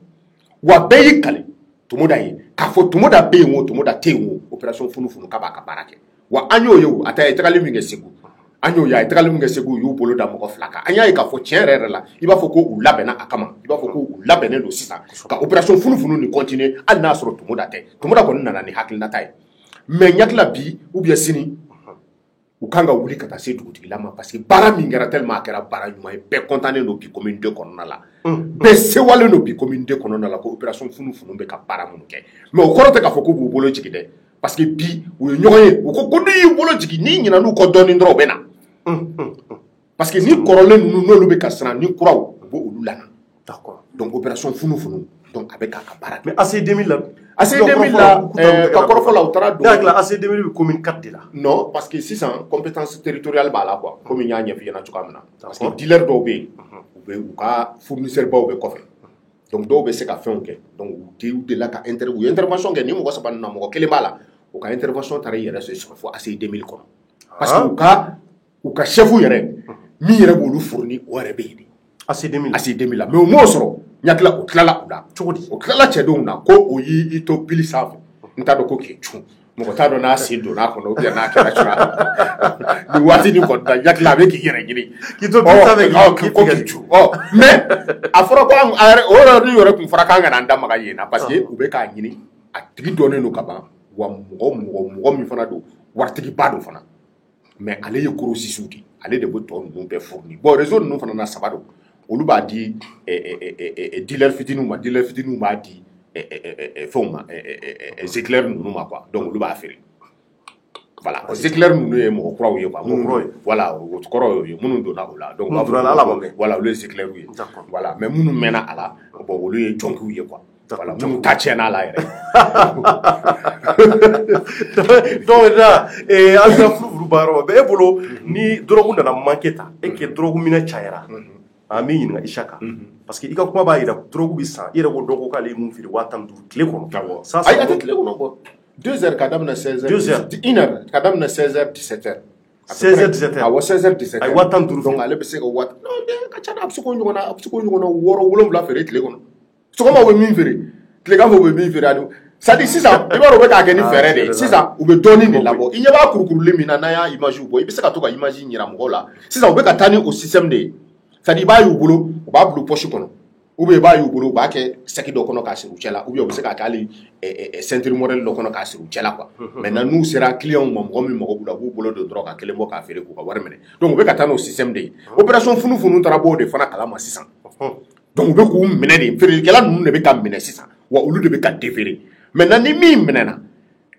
wa bɛɛ y'i kale Tomoda ye k'a fɔ Tomoda bɛ yen o Tomoda tɛ yen o opération funufunu k'a b'a ka baara kɛ wa an y'o ye o a ta ye tagali min kɛ Segu an y'o ye a ye tagali min kɛ Segu u y'u bolo da mɔgɔ 2 kan an y'a ye k'a fɔ tiɲɛ yɛrɛ la i b'a fɔ ko u labɛnna a kama i b'a fɔ ko u labɛnnen don sisan ka opération funufunu ni continuer hali n'a sɔrɔ Tomoda tɛ Tomoda kɔni nana ni hakilinata ye mais ɲakila bi ou bien sini u kan ka wuli ka taa se dugutigila ma parce que baara min kɛra tellement a kɛra baara ɲuman ye bɛɛ contannen don bi commune 2 kɔnɔna la bɛɛ sewalen don bi commune 2 kɔnɔna la ko opération funufunu bɛ ka baara minnu kɛ mais o kɔrɔ tɛ k'a fɔ k'u b'u bolo jigin dɛ parce que bi u ye ɲɔgɔn ye u ko n'i y'u bolo jigin n'i ɲinɛ n'u kɔ dɔɔnin dɔrɔn u bɛ na parce que ni kɔrɔlen ninnu n'olu bɛ ka siran ni kuraw u b'o olu lana d'accord donc opération funufunu donc a bɛ k'a ka baara kɛ mais AC 2000 la AC 2000 la ka kɔrɔfɔ la u taara don donc la AC 2000 bɛ commune 4 de la non parce que sisan compétence territoriale b'a la quoi comme n y'a ɲɛf'i ɲɛna cogoya min na parce que dealer dɔw bɛ yen u ka fournisseur baw bɛ kɔfɛ donc dɔw bɛ se ka fɛnw kɛ donc u delila ka u ye intervention kɛ ni mɔgɔ 3 na mɔgɔ 1 b'a la u ka intervention taara i yɛrɛ sɔrɔ fo AC 2000 kɔnɔ parce que u ka chef yɛrɛ min yɛrɛ b'olu fournir o yɛrɛ bɛ yen AC 2000 la mais o m'o sɔrɔ ɲakila o tilala u la cogo di o tilala cɛdenw na ko o y'i to pili sanfɛ n t'a dɔn ko k'i cun mɔgɔ t'a dɔn n'a sen donn'a kɔnɔ ou bien n'a kɛra cogoya nin waati nin kɔni na ɲakila a bɛ k'i yɛrɛ ɲini k'i to pili sanfɛ k'i cun mais a fɔra ko o yɛrɛ tun fɔra k'an kana an da maga yen na parce que u bɛ k'a ɲini a tigi dɔnnen don ka ban wa mɔgɔ min fana don waritigiba don fana mais ale ye grossistes de ale de bɛ tɔ ninnu bɛɛ fournir bon réseau ninnu fana na 3 don olu b'a di dealer fitininw ma dealer fitininw b'a di fɛnw ma éclair ninnu ma quoi donc olu b'a feere voilà éclair ninnu ye mɔgɔ kuraw ye quoi voilà o kɔrɔ ye minnu donna o la donc voilà olu ye éclair ye voilà mais minnu mɛnna a la bon olu ye jɔnkiw ye quoi voilà minnu ta tiɲɛna a la yɛrɛ donc là an ka furu baara bɛ e bolo ni dɔrɔgu nana manqué ta et que dɔrɔgu minɛ cayara an b'i ɲininka Isaka parce que i ka kuma b'a yira dɔrɔgu bɛ san i yɛrɛ ko dɔ ko k'ale ye mun feere 15,000 tile kɔnɔ ayi a tɛ tile kɔnɔ bɔ 2 heures ka daminɛ 16 heures 1 heure ka daminɛ 16 heures 17 heures 16 heures 17 heures awɔ 16 heures 17 heures ayi 15,000 donc ale bɛ se ka ka ca a bɛ se k'o ɲɔgɔnna 6 7 feere tile kɔnɔ sɔgɔma u bɛ min feere tilegan fɛ u bɛ min feere ani c'est à dire sisan i b'a dɔn u bɛ k'a kɛ ni fɛɛrɛ de ye sisan u bɛ dɔɔnin de labɔ i ɲɛ b'a kurukurulen min na n'a y'a image bɔ i bɛ se ka to ka image yira mɔgɔw la sisan u bɛ ka taa ni o système de ye c'est à dire i b'a y'u bolo u b'a bila poche kɔnɔ ou bien i b'a y'u bolo u b'a kɛ saki dɔ kɔnɔ k'a siri u cɛ la ou bien u bɛ se k'a kɛ hali ceinture modèle dɔ kɔnɔ k'a siri u cɛ la quoi maintenant n'u sera client ma mɔgɔ min mago b'u la u b'u bolo don dɔrɔn ka kelen bɔ k'a feere k'u ka wari minɛ donc u bɛ ka taa n'o système de ye opération funufunu taara bɔ o de fana kalama sisan donc u bɛ k'u minɛ de feerelikɛla ninnu de bɛ ka minɛ sisan wa olu de bɛ ka déférer maintenant ni min minɛna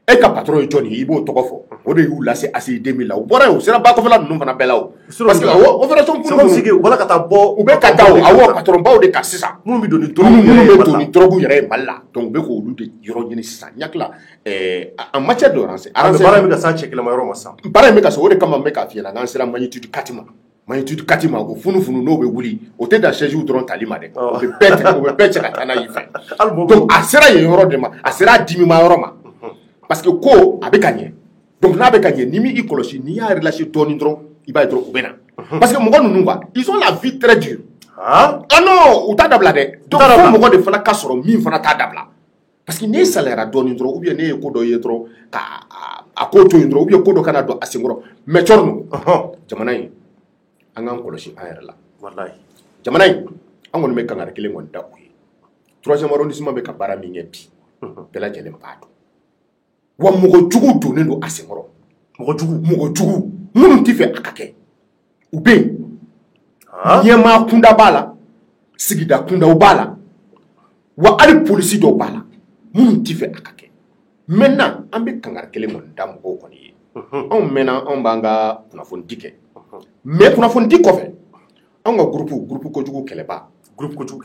e ka patron ye jɔn ye i b'o tɔgɔ fɔ o de y'u lase ACID la u bɔra yen u sera bakɔfɛla ninnu fana bɛɛ la o parce que awɔ opération funufunu u b'a ka taa bɔ u bɛ ka taa o awɔ patron baw de ka sisan minnu bɛ don ni drogue yɛrɛ ye Mali la donc u bɛ k'olu de yɔrɔ ɲini sisan ɲakila en matière de baara in bɛ ka se a cɛ kɛlɛma yɔrɔ ma sisan baara in bɛ ka se o de kama n bɛ k'a f'i ɲɛna n'an sera magnitude 4 ma magnitude 4 ma o funufunu n'o bɛ wuli o tɛ dan chaise dɔrɔn tali ma dɛ o bɛ bɛɛ cɛ ka taa n'a y'i fɛ donc a sera yen yɔrɔ de ma a sera a dimima yɔrɔ ma parce que ko a bɛ ka ɲɛ donc n'a bɛ ka ɲɛ ni min i kɔlɔsi n'i y'a relâché dɔɔnin dɔrɔn i b'a ye dɔrɔn u bɛ na parce que mɔgɔ ninnu quoi ils ont la vie très dure ah non u t'a dabila dɛ donc fo mɔgɔ de fana ka sɔrɔ min fana t'a dabila parce que n'e salayara dɔɔnin dɔrɔn ou bien ne ye ko dɔ ye dɔrɔn ka ko to yen dɔrɔn ou bien ko dɔ kana don a senkɔrɔ mais cɔri ninnu jamana in an k'an kɔlɔsi an yɛrɛ la walayi jamana in an kɔni bɛ kangari kelen kɔni da u ye 3e arrondissement bɛ ka baara min kɛ bi bɛɛ lajɛlen b'a dɔn wa mɔgɔ jugu donnen don a senkɔrɔ mɔgɔ jugu minnu tɛ fɛ a ka kɛ u bɛ yen ɲɛmaa kunda b'a la sigida kundaw b'a la wa hali polisi dɔw b'a la minnu tɛ fɛ a ka kɛ maintenant an bɛ kangari kelen kɔni da mɔgɔw kɔni ye anw mɛnna anw b'an ka kunnafoni di kɛ mais kunnafoni di kɔfɛ anw ka groupe kojugu kɛlɛba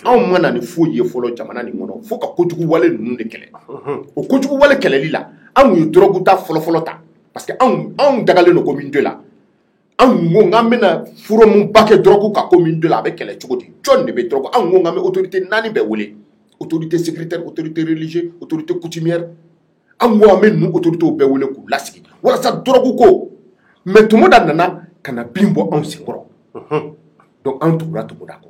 anw ma na ni foyi ye fɔlɔ jamana nin kɔnɔ fo ka kojugu wale ninnu de kɛlɛ o kojugu wale kɛlɛli la anw ye drogue ta fɔlɔfɔlɔ ta parce que anw dagalen don commune 2 la anw ko k'an bɛna foromuba kɛ drogue ka commune 2 la a bɛ kɛlɛ cogo di jɔn de bɛ drogue anw ko k'an bɛ autorité 4 bɛɛ wele autorité sécuritaire autorité religieuse autorité coutumière anw ko an bɛ ninnu autorités bɛɛ wele k'u lasigi walasa drogue ko mais tumu da nana ka na bin bɔ anw senkɔrɔ donc anw tugura tumu da kɔ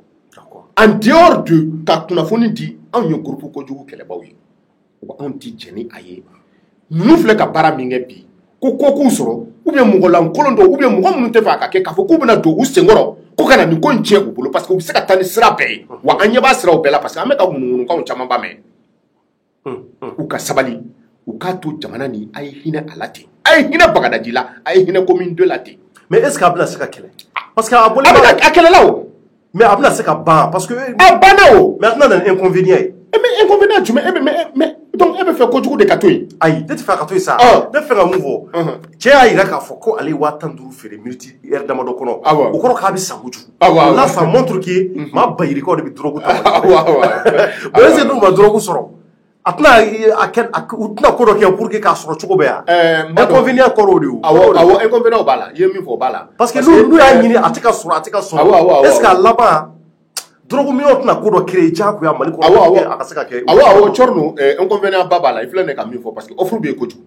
en dehors de ka kunnafoni di anw ye groupe kojugu kɛlɛbaw ye wa anw tɛ jɛn ni a ye ninnu filɛ ka baara min kɛ bi ko k'u sɔrɔ ou bien mɔgɔ lankolon dɔw ou bien mɔgɔ minnu tɛ fɛ a ka kɛ k'a fɔ k'u bɛna don u senkɔrɔ ko ka na nin ko in tiɲɛ u bolo parce que u bɛ se ka taa ni sira bɛɛ ye wa an ɲɛ b'a siraw bɛɛ la parce que an bɛ ka ŋunuŋunukanw caman ba mɛn u ka sabali u k'a to jamana nin a ye hinɛ a la ten a ye hinɛ Bagadaji la a ye hinɛ commune 2 la ten mais est ce que a bɛna se ka kɛlɛ parce que a kɛlɛla o mais a bɛna se ka ban parce que a banna o mais a tɛna na ni inconvénient ye mais inconvénient jumɛn mais donc e bɛ fɛ kojugu de ka to yen ayi ne tɛ fɛ ka to yen sa ne fɛ ka mun fɔ cɛ y'a yira k'a fɔ ko ale ye 15,000 feere minute heure damadɔ kɔnɔ o kɔrɔ k'a bɛ san kojugu là ça montre que maa bayirikaw de bɛ drogue ta bon est ce que n'u ma drogue sɔrɔ a tɛna u tɛna ko dɔ kɛ pour que k'a sɔrɔ cogo bɛɛ yan inconvénient kɔrɔ o de ye awɔ inconvénient b'a la i ye min fɔ o b'a la parce que n'u y'a ɲini a tɛ ka sɔrɔ a tɛ ka sɔrɔ est ce que a laban drogue minɛnw tɛna ko dɔ créer diyagoya Mali kɔnɔ a ka se ka kɛ awɔ cɔri ninnu inconvénient ba b'a la i filɛ nin ye ka min fɔ parce que offre bɛ yen kojugu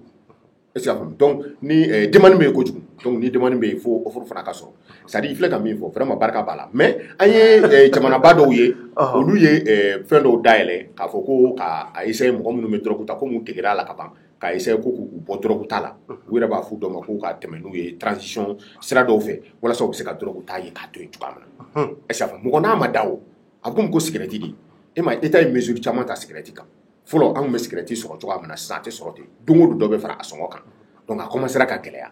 est ce que a faamu donc ni demande bɛ yen kojugu donc ni demande bɛ yen fo offre fana ka sɔrɔ c'est à dire i filɛ ka min fɔ vraiment barika b'a la mais an ye jamanaba dɔw ye olu ye fɛn dɔw dayɛlɛ k'a fɔ ko k'a essayer mɔgɔ minnu bɛ drogue ta ko mun degera a la ka ban k'a essayer ko k'u bɔ drogue ta la u yɛrɛ b'a fɔ dɔw ma ko ka tɛmɛ n'u ye transition sira dɔw fɛ walasa u bɛ se ka drogue ta ye k'a to yen cogoya min na est ce que a faamu mɔgɔ n'a ma da o a bɛ komi ko cigarette de e ma État ye mesure caman ta cigarette kan fɔlɔ an tun bɛ cigarette sɔrɔ cogoya min na sisan a tɛ sɔrɔ ten don o don dɔ bɛ fara a sɔngɔ kan donc a commencera ka gɛlɛya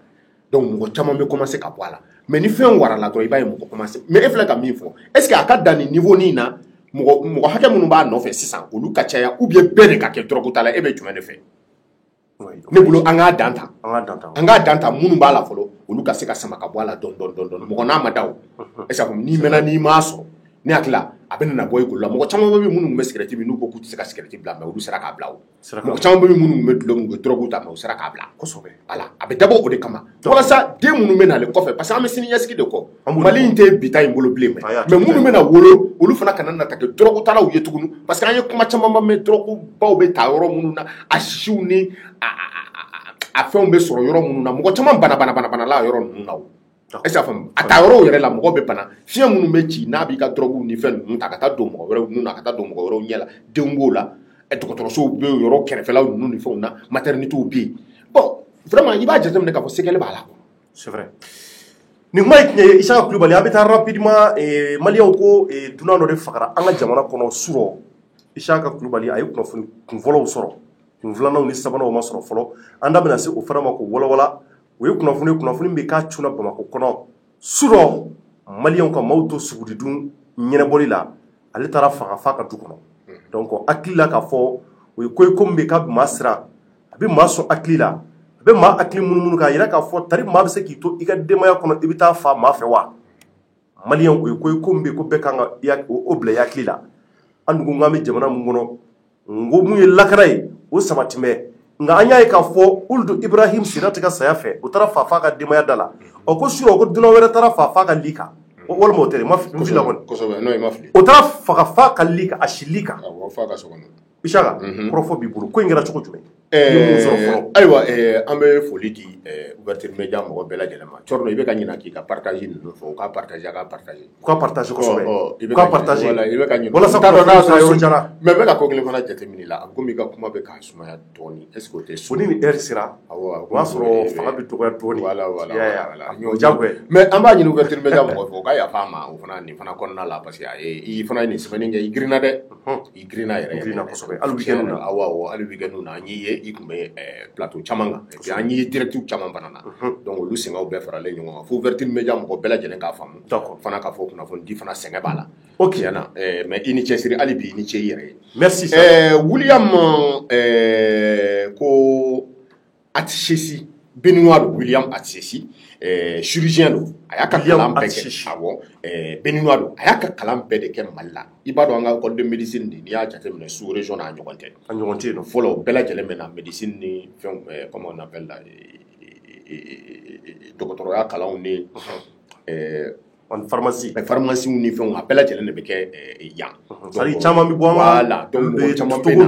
donc mɔgɔ caman bɛ commencer ka bɔ a la mais ni fɛn warala dɔrɔn i b'a ye mɔgɔ commencer mais e filɛ ka min fɔ est ce que a ka dan nin niveau nin na mɔgɔ hakɛ minnu b'a nɔfɛ sisan olu ka caya ou bien bɛɛ de ka kɛ drogue ta la e bɛ jumɛn de fɛ ne bolo an k'a dan ta an k'a dan ta minnu b'a la fɔlɔ olu ka se ka sama ka bɔ a la dɔɔni mɔgɔ n'a ma da o est-ce que n'i mɛnna n'i m'a sɔrɔ ne hakili la a bɛ nana bɔ i golo la mɔgɔ caman bɛ minnu bɛ cigarette min n'u ko k'u tɛ se ka cigarette bila mais olu sera k'a bila o mɔgɔ caman bɛ minnu bɛ dulon u bɛ drogue ta mais u sera k'a bila kosɛbɛ voilà a bɛ dabɔ o de kama walasa den minnu bɛ nalen kɔfɛ parce que an bɛ sini ɲɛsigi de kɔ Mali in tɛ bi ta in bolo bilen mais minnu bɛ na wolo olu fana kana na ta kɛ drogue talaw ye tuguni parce que an ye kuma caman mɛn drogue baw bɛ ta yɔrɔ minnu na a sisiw ni a fɛnw bɛ sɔrɔ yɔrɔ minnu na mɔgɔ caman bana la yɔrɔ ninnu na est-ce que faamu a taa yɔrɔw yɛrɛ la mɔgɔ bɛ bana fiɲɛ minnu bɛ ci n'a b'i ka drogue ni fɛn ninnu ta ka taa don mɔgɔ wɛrɛw nun na ka taa don mɔgɔ wɛrɛw ɲɛ la denw b'o la dɔgɔtɔrɔsow bɛ yɔrɔ kɛrɛfɛlaw ninnu ni fɛnw na maternitéw bɛ yen bon vraiment i b'a jateminɛ k'a fɔ sɛgɛli b'a la c'est vrai nin kuma ye tiɲɛ ye Isaka Kulibali an bɛ taa rapidement maliyɛnw ko dunan dɔ de fagara an ka jamana kɔnɔ surɔ Isaka Kulibali a ye kunnafoni kun fɔlɔw sɔrɔ kun filananw ni sabananw ma sɔrɔ fɔlɔ an da bɛna se o fana ma ko walawala o ye kunnafoni bɛ k'a cunna Bamakɔ kɔnɔ surɔ maliyɛnw ka maaw to sugudidun ɲɛnɛbɔli la ale taara faga f'a ka du kɔnɔ donc hakili la k'a fɔ o ye ko ye ko min bɛ k'a bɛ maa siran a bɛ maa sɔn hakili la a bɛ maa hakili munumunu k'a jira k'a fɔ tari maa bɛ se k'i to i ka denbaya kɔnɔ i bɛ taa fa maa fɛ wa maliyɛnw o ye ko ye ko min bɛ ko bɛɛ kan ka o bila i hakili la an dun ko k'an bɛ jamana mun kɔnɔ n ko mun ye lakara ye o sabati bɛ nka an y'a ye k'a fɔ Uld Ibrahim Sirati ka saya fɛ o taara fa f'a ka denbaya da la ko surɔ ko dunan wɛrɛ taara fa f'a ka li kan walima o tɛ ma fili la kɔni o taara faga f'a ka li kan a si li kan Isaka kɔrɔfɔ b'i bolo ko in kɛra cogo jumɛn ayiwa an bɛ foli di ouverture média mɔgɔ bɛɛ lajɛlen ma Cɔrɔnɔ i bɛ ka ɲina k'i ka partage ninnu fɔ u ka partage a ka partage kosɛbɛ u ka partage i bɛ ka ɲina walasa t'a dɔn n'a sɔrɔ yɔrɔ jara mais n bɛ ka ko kelen fana jateminɛ la komi i ka kuma bɛ k'a sumaya dɔɔni est-ce que o tɛ so ni heure sera o b'a sɔrɔ fanga bɛ dɔgɔya dɔɔni mais an b'a ɲini ouverture média mɔgɔ fɛ u ka yafa an ma o fana nin fana kɔnɔna la parce que i fana ye nin sɛbɛnni kɛ i girinna dɛ i girinna yɛrɛ kosɛbɛ hali weekend na hali weekend na an y'i ye i kun bɛ plateau caman kan et puis an y'i ye directive caman fana na donc olu sɛgɛnw bɛɛ faralen ɲɔgɔn kan fo ouverture média mɔgɔ bɛɛ lajɛlen k'a faamu fana k'a fɔ kunnafoni di fana sɛgɛn b'a la tiɲɛna mais i ni cɛsiri hali bi i ni cɛ i yɛrɛ ye merci William ko Atisesi Béninois don William Atisesi chirurgien don a y'a ka kalan bɛɛ kɛ awɔ Béninois don a y'a ka kalan bɛɛ de kɛ Mali la i b'a dɔn an ka école de médecine de n'i y'a jateminɛ sous région n'a ɲɔgɔn tɛ a ɲɔgɔn tɛ yen fɔlɔ bɛɛ lajɛlen bɛ na médecine ni fɛnw comment on appelle la dɔgɔtɔrɔya kalanw ni pharmacie ni fɛnw a bɛɛ lajɛlen de bɛ kɛ yan c'est-à-dire caman bɛ bɔ voilà donc mɔgɔ caman bɛ na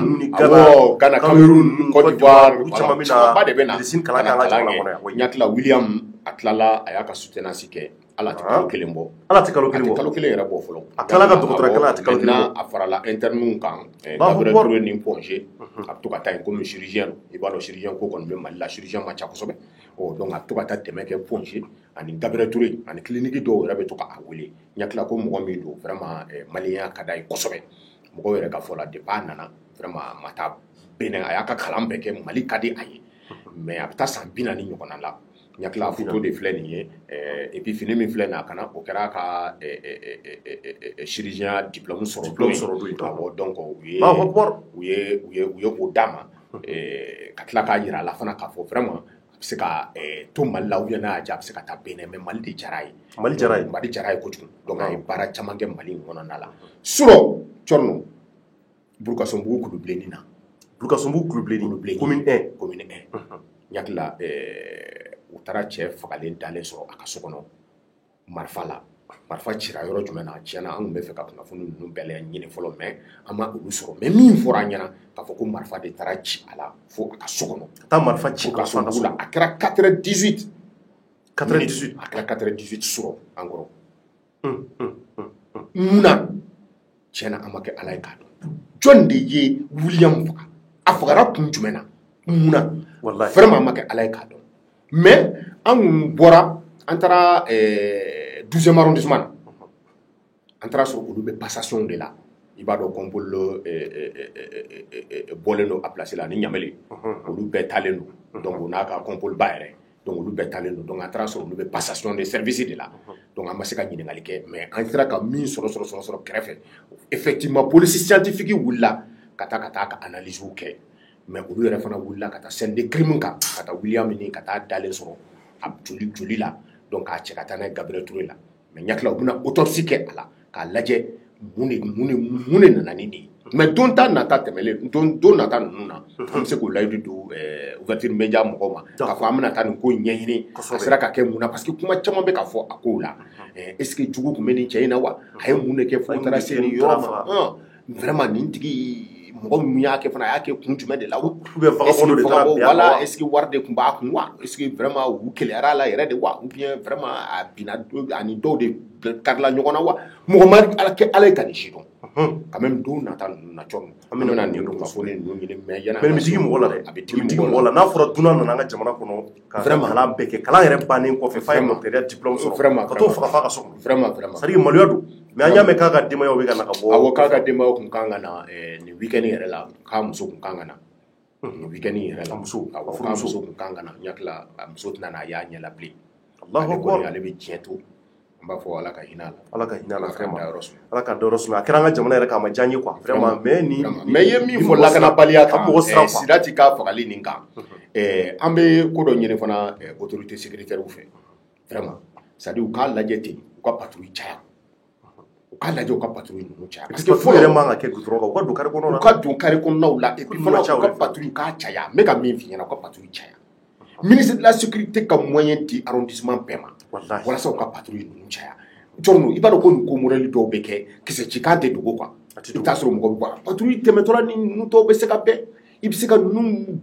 Ghana Cameroun Côte d'Ivoire camanba de bɛ na ka na kalan kɛ n hakili William a tilala a y'a ka soutenance kɛ ala tɛ kalo kelen bɔ ala tɛ kalo kelen yɛrɛ bɔ fɔlɔ a tilala ka dɔgɔtɔrɔya kalan a tɛ kalo kelen bɔ a farala interne kan Gabriel Touré ni Ponge a bɛ to ka taa yen komi chirurgien i b'a dɔn chirurgien ko kɔni bɛ Mali la chirurgien ma ca kosɛbɛ donc a bɛ to ka taa dɛmɛ kɛ Ponge ani Gabriel Touré ani clinique dɔw yɛrɛ bɛ to ka a wele n hakili ko mɔgɔ min don vraiment maliyɛnya ka d'a ye kosɛbɛ mɔgɔw yɛrɛ ka fɔ la depuis a nana vraiment ma taa Benin a y'a ka kalan bɛɛ kɛ Mali ka di a ye mais a bɛ taa san 40 ɲɔgɔnna la n hakili a photo de filɛ nin ye et puis fini min filɛ nin a kana o kɛra a ka chirurgien diplôme sɔrɔ don donc u ye o d'a ma ka tila k'a yira a la fana k'a fɔ vraiment a bɛ se ka to Mali la ou bien n'a y'a diya a bɛ se ka taa Benin mais Mali de diyara a ye Mali diyara a ye kojugu donc a ye baara caman kɛ Mali in kɔnɔna la surɔ Cɔrɔnɔ Bulukasunbugu Kulubilenni na Bulukasunbugu Kulubilenni commune 1 n hakili la u taara cɛ fagalen dalen sɔrɔ a ka so kɔnɔ marifa cira yɔrɔ jumɛn na tiɲɛna an tun bɛ fɛ ka kunnafoni ninnu bɛɛ ɲini fɔlɔ mais an ma olu sɔrɔ mais min fɔra an ɲɛna k'a fɔ ko marifa de taara ci a la fo a ka so kɔnɔ ka taa marifa ci ka so la a kɛra 98 a kɛra 98 sɔrɔ an kɔrɔ munna tiɲɛna an ma kɛ ala ye k'a dɔn jɔn de ye William faga a fagara kun jumɛn na munna vraiment an ma kɛ ala ye k'a dɔn mais an kun bɔra an taara 12e arrondissement na an taara sɔrɔ olu bɛ passation de la i b'a dɔn Kɔnpoli bɔlen don a place la ani Ɲamele olu bɛɛ talen don donc o n'a ka Kɔnpoli ba yɛrɛ donc olu bɛɛ talen don donc an taara sɔrɔ olu bɛ passation de service de la donc an ma se ka ɲininkali kɛ mais an sera ka min sɔrɔ kɛrɛfɛ effectivement police scientifique wulila ka taa ka analyse kɛ mais olu yɛrɛ fana wulila ka taa scène de crime kan ka taa William ni ka taa dalen sɔrɔ a joli la donc k'a cɛ ka taa n'a ye Gabriel Touré la mais ɲakila u bɛna autopsie kɛ a la k'a lajɛ mun de nana ni nin mais don ta nata tɛmɛlen don nata ninnu na an bɛ se k'o layidu don ouverture média mɔgɔw ma k'a fɔ an bɛna taa nin ko ɲɛɲini a sera ka kɛ mun na parce que kuma caman bɛ ka fɔ a kow la est-ce que jugu tun bɛ nin cɛ in na wa a ye mun de kɛ fo taara se nin yɔrɔ ma vraiment nin tigi mɔgɔ min y'a kɛ fana a y'a kɛ kun jumɛn de la voilà est-ce que wari de tun b'a kun wa est-ce que vraiment u keleyara la yɛrɛ de wa ou bien vraiment a binna ani dɔw de karila ɲɔgɔn na wa mɔgɔ ma ala ye ka nin si dɔn quand même don nata ninnu na cɔn an bɛna nin don ka fɔ ne ninnu ɲini mais yana mais digi mɔgɔ la dɛ a bɛ digi mɔgɔ la n'a fɔra dunan nana an ka jamana kɔnɔ ka kalan bɛɛ kɛ kalan yɛrɛ bannen kɔfɛ f'a ye docteur diplôme sɔrɔ ka t'o faga f'a ka so vraiment c'est à dire maloya don mais an y'a mɛn k'a ka denbayaw bɛ ka na ka bɔ awɔ k'a ka denbayaw kun kan ka na nin week-end yɛrɛ la k'a muso kun kan ka na nin week-end yɛrɛ la muso k'a muso kun kan ka na ɲakila a muso tɛna na a y'a ɲɛ la bilen ale bɛ diɲɛ to an b'a fɔ ala ka hinɛ a la ala ka hinɛ a la vraiment ala ka dɔrɔ suma a kɛra an ka jamana yɛrɛ k'a ma diya n ye quoi vraiment mais ni mais i ye min fɔ lakanabaliya kan Sidati ka fagali nin kan an bɛ ko dɔ ɲini fana autorité sécuritaire fɛ vraiment c'est à dire u k'a lajɛ ten u ka patrouille caya u k'a lajɛ u ka patrouille ninnu caya parce que fo yɛrɛ man ka kɛ goudron kan u ka don carré kɔnɔna na u ka don carré kɔnɔnaw la et puis fana u ka patrouille k'a caya n bɛ ka min f'i ɲɛna u ka patrouille caya ministre de la sécurité ka moyen di arrondissement bɛɛ ma walasa u ka patrouille ninnu caya jɔn i b'a dɔn ko nin ko morali dɔw bɛ kɛ kisɛ cikan tɛ dogo quoi i bɛ taa sɔrɔ mɔgɔ bɛ bɔ patrouille tɛmɛtɔla ni ninnu tɔw bɛ se ka bɛn i bɛ se ka ninnu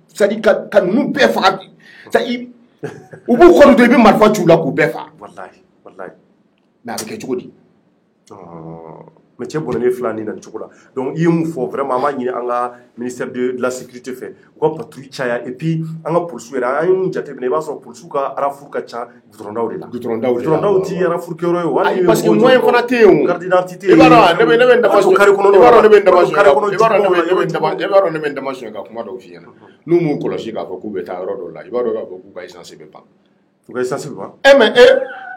c'est à dire ka ninnu bɛɛ faga u b'u kɔni don i bɛ marifa ci u la k'u bɛɛ faga mais a bɛ kɛ cogo di mais cɛ bɔnɛlen fila ni na nin cogo la donc i ye mun fɔ vraiment an b'a ɲini an ka ministère de la sécurité fɛ u ka patrouille caya et puis an ka polisiw yɛrɛ an ye mun jate minɛ i b'a sɔrɔ polisiw ka arafu ka ca goudrondaw de la goudrondaw ti arafu kɛyɔrɔ ye wali parce que moyen fana tɛ yen o carte d'identité i b'a dɔn ne bɛ dama soɲɛ i b'a dɔn ne bɛ dama soɲɛ ka kuma dɔw f'i ɲɛna n'u m'u kɔlɔsi k'a fɔ k'u bɛ taa yɔrɔ dɔw la i b'a dɔn k'a fɔ k'u ka essence bɛ ban u ka essence bɛ ban mais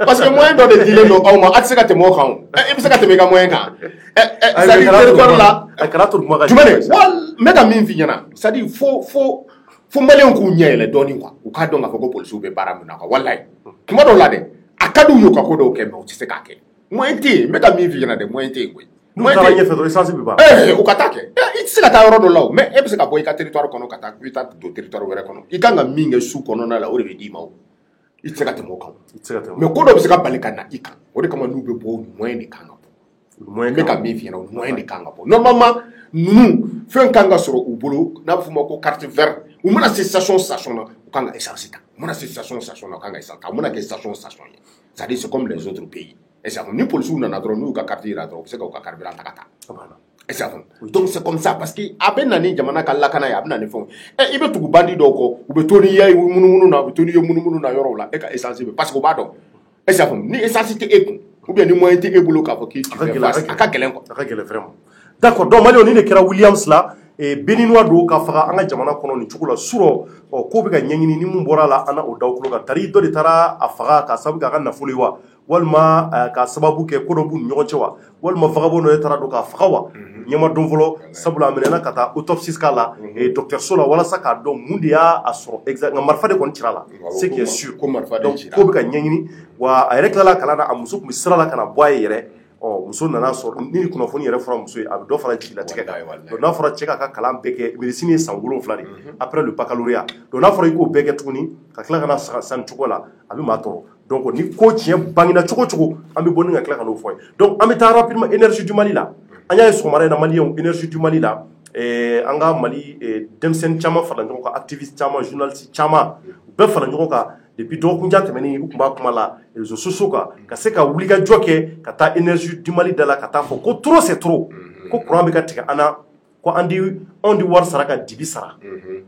parce que moyen dɔ de dilen don aw ma a tɛ se ka tɛmɛ o kan o i bɛ se ka tɛmɛ i ka moyen kan c'est à dire territoire la a kana to kuma ka jumɛn de n bɛ ka min f'i ɲɛna c'est à dire fo maliyɛnw k'u ɲɛ yɛlɛ dɔɔnin quoi u k'a dɔn k'a fɔ ko polisiw bɛ baara min na quoi walayi tuma dɔw la dɛ a ka d'u ye u ka ko dɔw kɛ mais u tɛ se k'a kɛ moyen tɛ yen n bɛ ka min f'i ɲɛna dɛ moyen tɛ yen koyi n'u taara ɲɛfɛ dɔrɔn essence bɛ ban u ka taa kɛ i tɛ se ka taa yɔrɔ dɔ la o mais e bɛ se ka bɔ i ka territoire kɔnɔ ka taa i taa don territoire wɛrɛ kɔnɔ i kan ka min kɛ su kɔnɔna la o de bɛ d'i ma o i tɛ se ka tɛmɛ o kan mais ko dɔ bɛ se ka bali ka na i kan o de kama n'u bɛ bɔ moyen de kan ka bɔ n bɛ ka min f'i ɲɛna moyen de kan ka bɔ normalement ninnu fɛn kan ka sɔrɔ u bolo n'a bɛ f'o ma ko carte verte u mana se station na u kan ka essence ta u mana se station na u kan ka essence ta u mana kɛ station ye c'est à dire c'est comme les autres pays est-ce que ni policiw nana dɔrɔn n'u y'u ka carte yira dɔrɔn u bɛ se k'u ka carburant ta ka taa est-ce que donc c'est comme ça parce que a bɛ na ni jamana ka lakana ye a bɛ na ni fɛnw i bɛ tugu bandi dɔw kɔ u bɛ to ni ye munumunu na u bɛ to ni ye munumunu na yɔrɔw la e ka essence bɛ parce que u b'a dɔn est-ce que ni essence tɛ e kun ou bien ni moyen tɛ e bolo k'a fɔ k'i tu fais face a ka gɛlɛn quoi a ka gɛlɛn vraiment d'accord donc maliyɛnw ni de kɛra Williams la béninois don ka faga an ka jamana kɔnɔ nin cogo la surɔ ko bɛ ka ɲɛɲini ni mun bɔra la an na o daw tulo kan tari dɔ de taara a faga k'a sababu kɛ a ka nafolo ye wa walima k'a sababu kɛ ko dɔ b'u ni ɲɔgɔn cɛ wa walima vagabond dɔ taara don k'a faga wa ɲɛma don fɔlɔ sabula a minɛna ka taa autopsie k'a la dɔgɔtɔrɔso la walasa k'a dɔn mun de y'a sɔrɔ exact nka marifa de kɔni cira la c'est qui est sûr donc ko bɛ ka ɲɛɲini wa a yɛrɛ tilala kalan na a muso tun bɛ sira la ka na bɔ a ye yɛrɛ muso nana sɔrɔ ni kunnafoni yɛrɛ fɔra muso ye a bɛ dɔ fara jigilatigɛ kan donc n'a fɔra cɛ k'a ka kalan bɛɛ kɛ médecine ye san 7 de après le baccalauréat donc n'a fɔra i k'o bɛɛ kɛ tuguni ka tila ka na san cogo la a bɛ maa tɔɔrɔ donc ni ko tiɲɛ bangena cogo cogo an bɛ bɔ ni ka tila ka n'o fɔ ye donc an bɛ taa rapidement énergie du Mali la an y'a ye sɔgɔmada in na maliyɛnw énergie du Mali la an ka Mali denmisɛnnin caman fara ɲɔgɔn kan activiste caman journaliste caman u bɛɛ fara ɲɔgɔn kan depuis dɔgɔkun jan tɛmɛnen u tun b'a kuma la réseaux sociaux kan ka se ka wulikajɔ kɛ ka taa énergie du Mali da la ka taa fɔ ko trop c'est trop ko courant bɛ ka tigɛ an na ko anw di wari sara ka dibi sara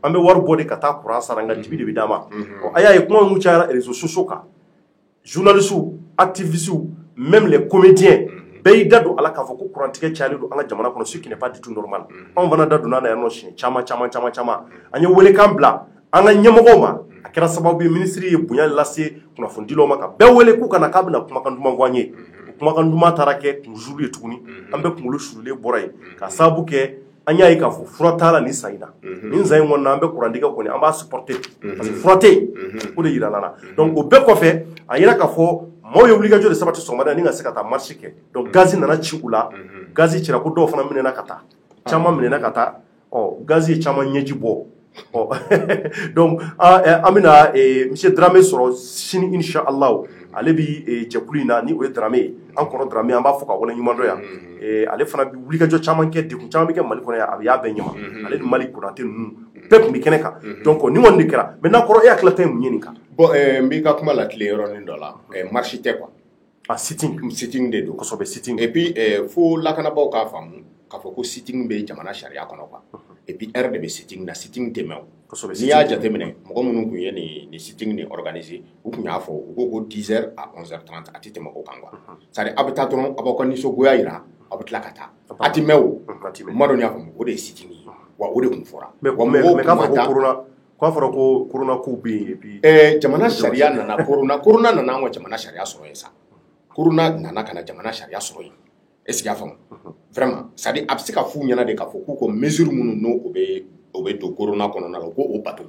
an bɛ wari bɔ de ka taa courant sara nka dibi de bɛ d'an ma a y'a ye kuma minnu cayara réseaux sociaux kan journalistes activistes même les comédiens bɛɛ y'i da don a la k'a fɔ ko courant tigɛ cayalen don an ka jamana kɔnɔ ce qui n'est pas du tout normal anw fana da donna a la yan nɔ siɲɛ caman an ye welekan bila an ka ɲɛmɔgɔw ma a kɛra sababu ye ministre ye bonya lase kunnafonidilaw ma ka bɛɛ wele k'u kana k'a bɛna kumakan duman fɔ an ye kumakan duman taara kɛ kunjuru ye tuguni an bɛ kunkolo surulen bɔra yen ka sababu kɛ an y'a ye k'a fɔ fura t'a la nin san in na nin san in kɔnɔ an bɛ kurantigɛ kɔni an b'a supporter parce que fura tɛ yen o de yira na donc o bɛɛ kɔfɛ a yira k'a fɔ maaw ye wulikajɔ de sabati sɔgɔmada ni ka se ka taa marche kɛ donc gazi nana ci u la gazi cira ko dɔw fana minɛna ka taa caman minɛna ka taa gazi ye caman ɲɛji bɔ donc an bɛna monsieur Dramé sɔrɔ sini inshallah ale bi jɛkulu in na ni o ye Dramé ye an kɔrɔ Dramé an b'a fɔ ka waleɲuman dɔn yan ale fana bi wulikajɔ caman kɛ degun caman bɛ kɛ Mali kɔnɔ yan a y'a bɛɛ ɲɛma ale ni Mali Konate ninnu bɛɛ tun bɛ kɛnɛ kan donc ni kɔni de kɛra maintenant kɔrɔ e hakilina ye mun ye nin kan bon n b'i ka kuma la tile yɔrɔnin dɔ la marche tɛ quoi sitting de don kosɛbɛ sitting et puis fo lakanabaaw k'a faamu k'a fɔ ko sitting bɛ jamana sariya kɔnɔ quoi et puis heure de bɛ sitting na sitting tɛ mɛn o n'i y'a jateminɛ mɔgɔ minnu tun ye nin sitting nin organiser u tun y'a fɔ u ko ko 10h à 11h30 a tɛ tɛmɛ o kan quoi c'est à dire a bɛ taa dɔrɔn a b'aw ka nisɔngoya yira aw bɛ tila ka taa a tɛ mɛn o n m'a dɔn n'i y'a faamu o de ye sitting ye wa o de tun fɔra mais k'a fɔ ko corona k'a fɔra ko corona kow bɛ yen et puis jamana sariya nana corona nana an ka jamana sariya sɔrɔ yen sa corona nana ka na jamana sariya sɔrɔ yen est ce que y'a faamu vraiment c'est à dire a bɛ se ka f'u ɲɛna de k'a fɔ k'u ka mesure minnu n'o o bɛ don corona kɔnɔna la u k'o bato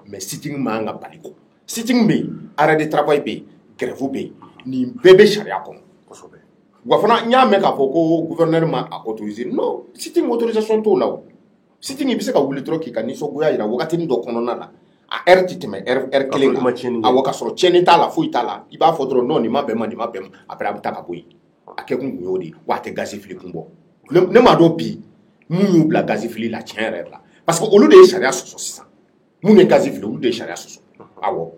mais sitting man ka bali ko sitting bɛ yen arrêt de travail bɛ yen grève bɛ yen nin bɛɛ bɛ sariya kɔnɔ wa fana n y'a mɛn k'a fɔ ko gouverneur ma a autoriser non sitting autorisation t'o la o sitting i bɛ se ka wuli dɔrɔn k'i ka nisɔngoya jira wagatinin dɔ kɔnɔna la a heure tɛ tɛmɛ heure kelen kan awɔ ka sɔrɔ tiɲɛni t'a la foyi t'a la i b'a fɔ dɔrɔn non nin ma bɛn ma nin ma bɛn ma après a bɛ taa ka bɔ yen a kɛ kun y'o de ye wa a tɛ gazi fili kun bɔ ne m'a dɔn bi mun y'u bila gazi fili la tiɲɛ yɛrɛ la parce que olu de ye sariya sɔsɔ sisan mun ye gazi fili olu de ye sariya sɔsɔ awɔ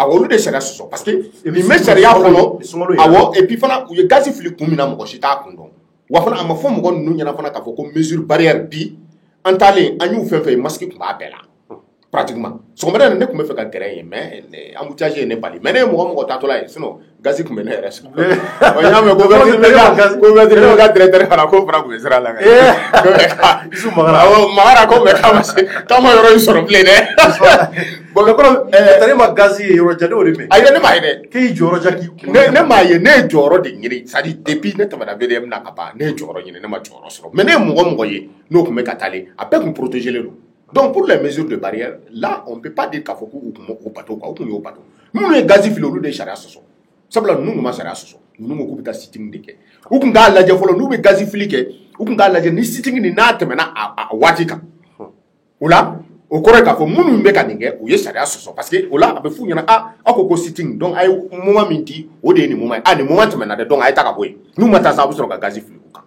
olu de ye sariya sɔsɔ parce que nin bɛ sariya kɔnɔ awɔ et puis fana u ye gazi fili kun min na mɔgɔ si t'a kun dɔn wa fana a ma fɔ mɔgɔ ninnu ɲɛna fana k'a fɔ ko mesure barrière bi an taalen an y'u fɛn fɛn ye masque tun b'a bɛɛ la pratiquement sɔgɔmada in ne tun bɛ fɛ ka gɛrɛ yen mais embouteillage ye ne bali mais ne ye mɔgɔ tatɔla ye sinon gazi tun bɛ ne yɛrɛ sɔrɔ o y'a mɛn ko vɛtiri ka directeur fana ko fana tun bɛ sira la magara ko mɛ k'a ma yɔrɔ in sɔrɔ bilen dɛ bon mais kɔrɔ ma gazi ye yɔrɔ jan o de mɛ ayi ne m'a ye dɛ k'i jɔyɔrɔ ja k'i kun ne m'a ye ne ye jɔyɔrɔ de ɲini c'est à dire depuis ne tɛmɛna BDM na ka ban ne ye jɔyɔrɔ ɲini ne ma jɔyɔrɔ sɔrɔ mais ne ye mɔgɔ ye n'o tun bɛ ka taalen a bɛɛ tun protégé len don. Donc pour les mesures de barrière, là on ne peut pas dire qu'il faut qu'on bateau quoi, ou bateau. Nous les gazifs le de charia soso. Sabla nous nous charia soso. Nous nous coupe ta sitting de ke. Ou qu'on ga la jefolo nous be gazifli ke. Ou qu'on ga la ni sitting ni na temena a watika. Ou là au correct ka fo munu mbeka ninge ou ye charia soso parce que ou là abe fu nyana akoko sitting donc ay moment minti o de ni moment ni moment temena de donc ay taka boy. Nous mata sa bu so ga gazifli ko.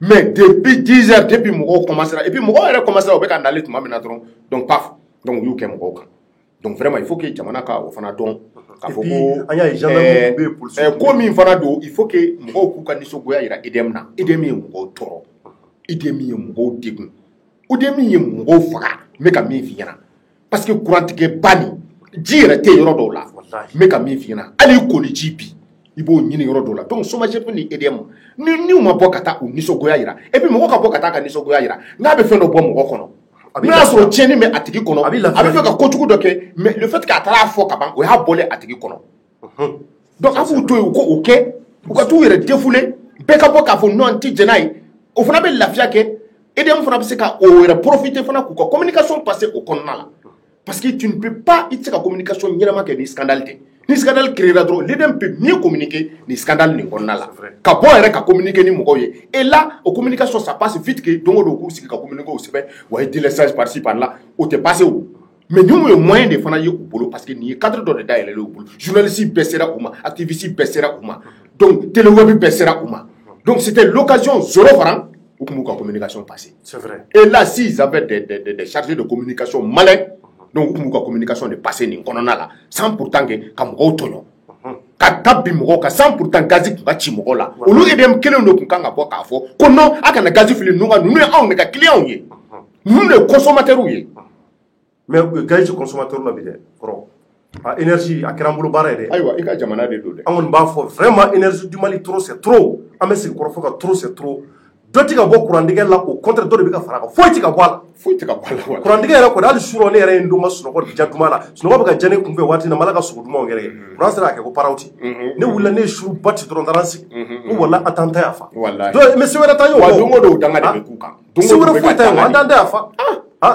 Mais depuis 10 heures, depuis Mogo commence et puis Mogo a commencé à faire un aller tout maintenant donc paf donc you can Mogo. Donc vraiment il faut que Jamanaka au Fanadon comme il Fanado il faut que Mogo Kuka Nisogoya ira Edemna Edemi Mogo Toro Edemi Mogo Digun Udemi Mogo Fara make a me fiana parce que courant que bani dire te yoro la make a me fiana ali ko ni GP ibo nyini yoro dola donc so ma je ni edem ni ma bokata u nisogoya yira et puis mo ka bokata ka nisogoya yira nga be fe no bo mo kono na so tieni me atigi kono abi fe ka kotuku doke mais le fait ka tara fo ka ban o ha bolé atigi kono donc abu to ko oké o ka tu yere défoulé be ka boka fo non ti jenai o fana be lafia ke edem fana be se ka o yere profiter fana ku ko communication passer au kono la parce que tu ne peux pas itse ka communication nyama ke ni scandale ni scandale créera trop l'EDM peut mieux communiquer ni scandale ni konna la ka bon yɛrɛ ka communiquer ni mɔgɔw ye et là aux communication ça passe vite que donc o sigi ka communiquer o sɛbɛn wa délaissage par ci par là o tɛ passer o mais ni ye moyen de fana ye u bolo parce que ni ye cadre dɔ de da yɛlɛlen u bolo journaliste bɛɛ sera u ma activiste bɛɛ sera u ma donc téléweb bɛɛ sera u ma donc c'était l'occasion 0 franc u tun b'u ka communication passer c'est vrai et là s'ils avaient des chargés de communication malins donc pour la communication de passer ni konona la sans pourtant que ka mo tonyo ka bi mo ka sans pourtant gazi ka chi mo la olu edem kele no kun kan ga bo ka fo ko non aka na gazi fili nu ga nu e on ka client ye nu le consommateur ye mais gazi consommateur na bi de pro a énergie a kirambulo bare de aywa e ka jamana de do de amon ba fo vraiment énergie du Mali trop c'est trop amesi ko fo ka trop c'est trop dɔ ti ka bɔ kurantigɛ la au contraire dɔ de bɛ ka fara kan foyi ti ka bɔ a la foyi ti ka bɔ a la kurantigɛ yɛrɛ kɔni hali sura ne yɛrɛ ye n don ka sunɔgɔ di jatuma la sunɔgɔ bɛ ka jɛ ne kunfɛ waati na mala ka sogo dumanw yɛrɛ kuran sera ka kɛ ko parawti ne wulila ne ye suru ba ci dɔrɔn taara n sigi ko wala an t'an ta yafa mais se wɛrɛ t'an ye wa don o don danga de bɛ k'u kan se wɛrɛ foyi t'an ye an t'an ta yafa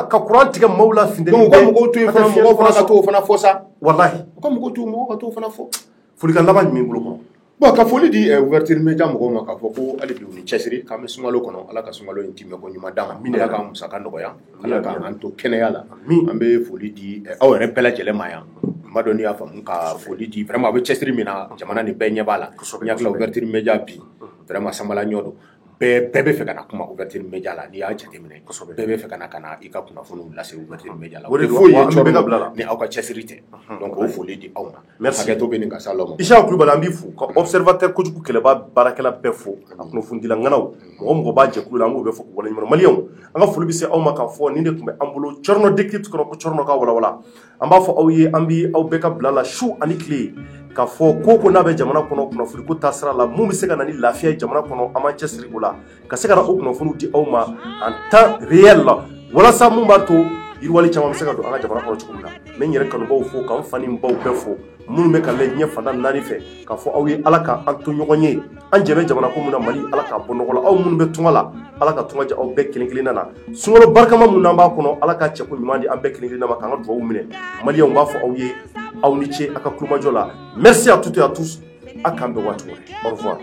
ka kuran tigɛ maaw la funteni bɛɛ mɔgɔw to yen fana mɔgɔw fana ka t'o fana fɔ sa walahi u ka mɔgɔw to yen mɔgɔw ka t'o fana fɔ folikan laban jumɛn bolo kɔnɔ bon ka foli di ouverture media mɔgɔw ma k'a fɔ ko hali bi u ni cɛsiri k'an bɛ sunkalo kɔnɔ ala ka sunkalo in timɛ ko ɲuman d'an ma ala ka musaka nɔgɔya ala ka an to kɛnɛya la an bɛ foli di aw yɛrɛ bɛɛ lajɛlen ma yan n b'a dɔn n'i y'a faamu ka foli di vraiment a bɛ cɛsiri min na jamana ni bɛɛ ɲɛ b'a la n hakili la ouverture media bi vraiment sanbala ɲɔ don bɛɛ bɛ fɛ ka na kuma ouverture media la n'i y'a jateminɛ bɛɛ bɛ fɛ ka na i ka kunnafoniw lase ouverture media la o de foyi ye cɔrɔ la ni aw ka cɛsiri tɛ donc o foli di aw ma hakɛto bɛ nin ka se aw ma Issa Kulubali an b'i fo ka observateur kojugu kɛlɛba baarakɛla bɛɛ fo a kunnafonidila ŋanaw mɔgɔ b'a jɛkulu la an b'o bɛɛ fɔ k'u waleɲuman maliyɛnw an ka foli bɛ se aw ma k'a fɔ nin de tun bɛ an bolo Cɔrɔnɔ Décrypte kɔnɔ ko Cɔrɔnɔ ka walawala an b'a fɔ aw ye an bɛ aw bɛɛ ka bila la su ani tile k'a fɔ ko ko n'a bɛ jamana kɔnɔ kunnafoniko taasira la mun bɛ se ka na ni lafiya ye jamana kɔnɔ an b'an cɛsiri o la ka se ka na o kunnafoniw di aw ma en temps réel la walasa mun b'a to yiriwali caman bɛ se ka don an ka jamana kɔnɔ cogo min na n bɛ n yɛrɛ kanubaw fo k'an fa ni n baw bɛɛ fo minnu bɛ ka lajɛ diɲɛ fanda 4 fɛ k'a fɔ aw ye ala ka an to ɲɔgɔn ye an jɛ bɛ jamana ko min na Mali ala k'a bɔ nɔgɔ la aw minnu bɛ tunga la ala ka tunga diya aw bɛɛ kelen kelenna na sunkalo barikama min n'an b'a kɔnɔ ala ka cɛko ɲuman di an bɛɛ kelen kelenna ma k'an ka dugawu minɛ maliyɛnw b'a fɔ aw ye aw ni ce a ka kulumajɔ la merci à toutes et à tous a k'an bɛn waati wɛrɛ au revoir.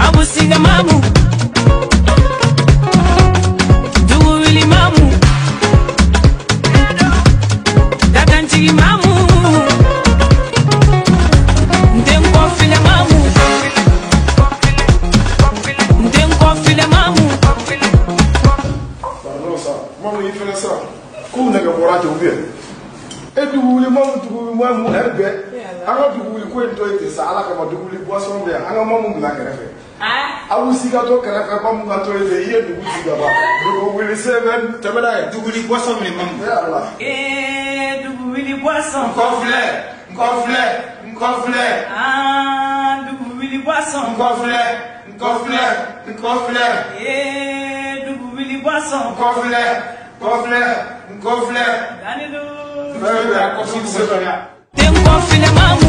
Abusinga mamu Dugu wili mamu Daganjigi mamu Ndenko file mamu Ndenko file mamu Pardon ça, mamu yi fele ça. Ko nege borate ou bien. E dugu wili mamu erbe. Anga dugu wili ko ento ete sa ala kama dugu wili boisson bien. Anga mamu bila kerefe. Awu siga to kerefe mamu ga to ete iye dugu siga ba. Dugu wili seven temeda e dugu wili boisson ni mamu. Ya Allah. Dugu wili boisson. Nkofle. Ah, dugu wili boisson. Nkofle. Dugu wili boisson. Nkofle. Dani do. Fais la confiance. Tempo file mamu.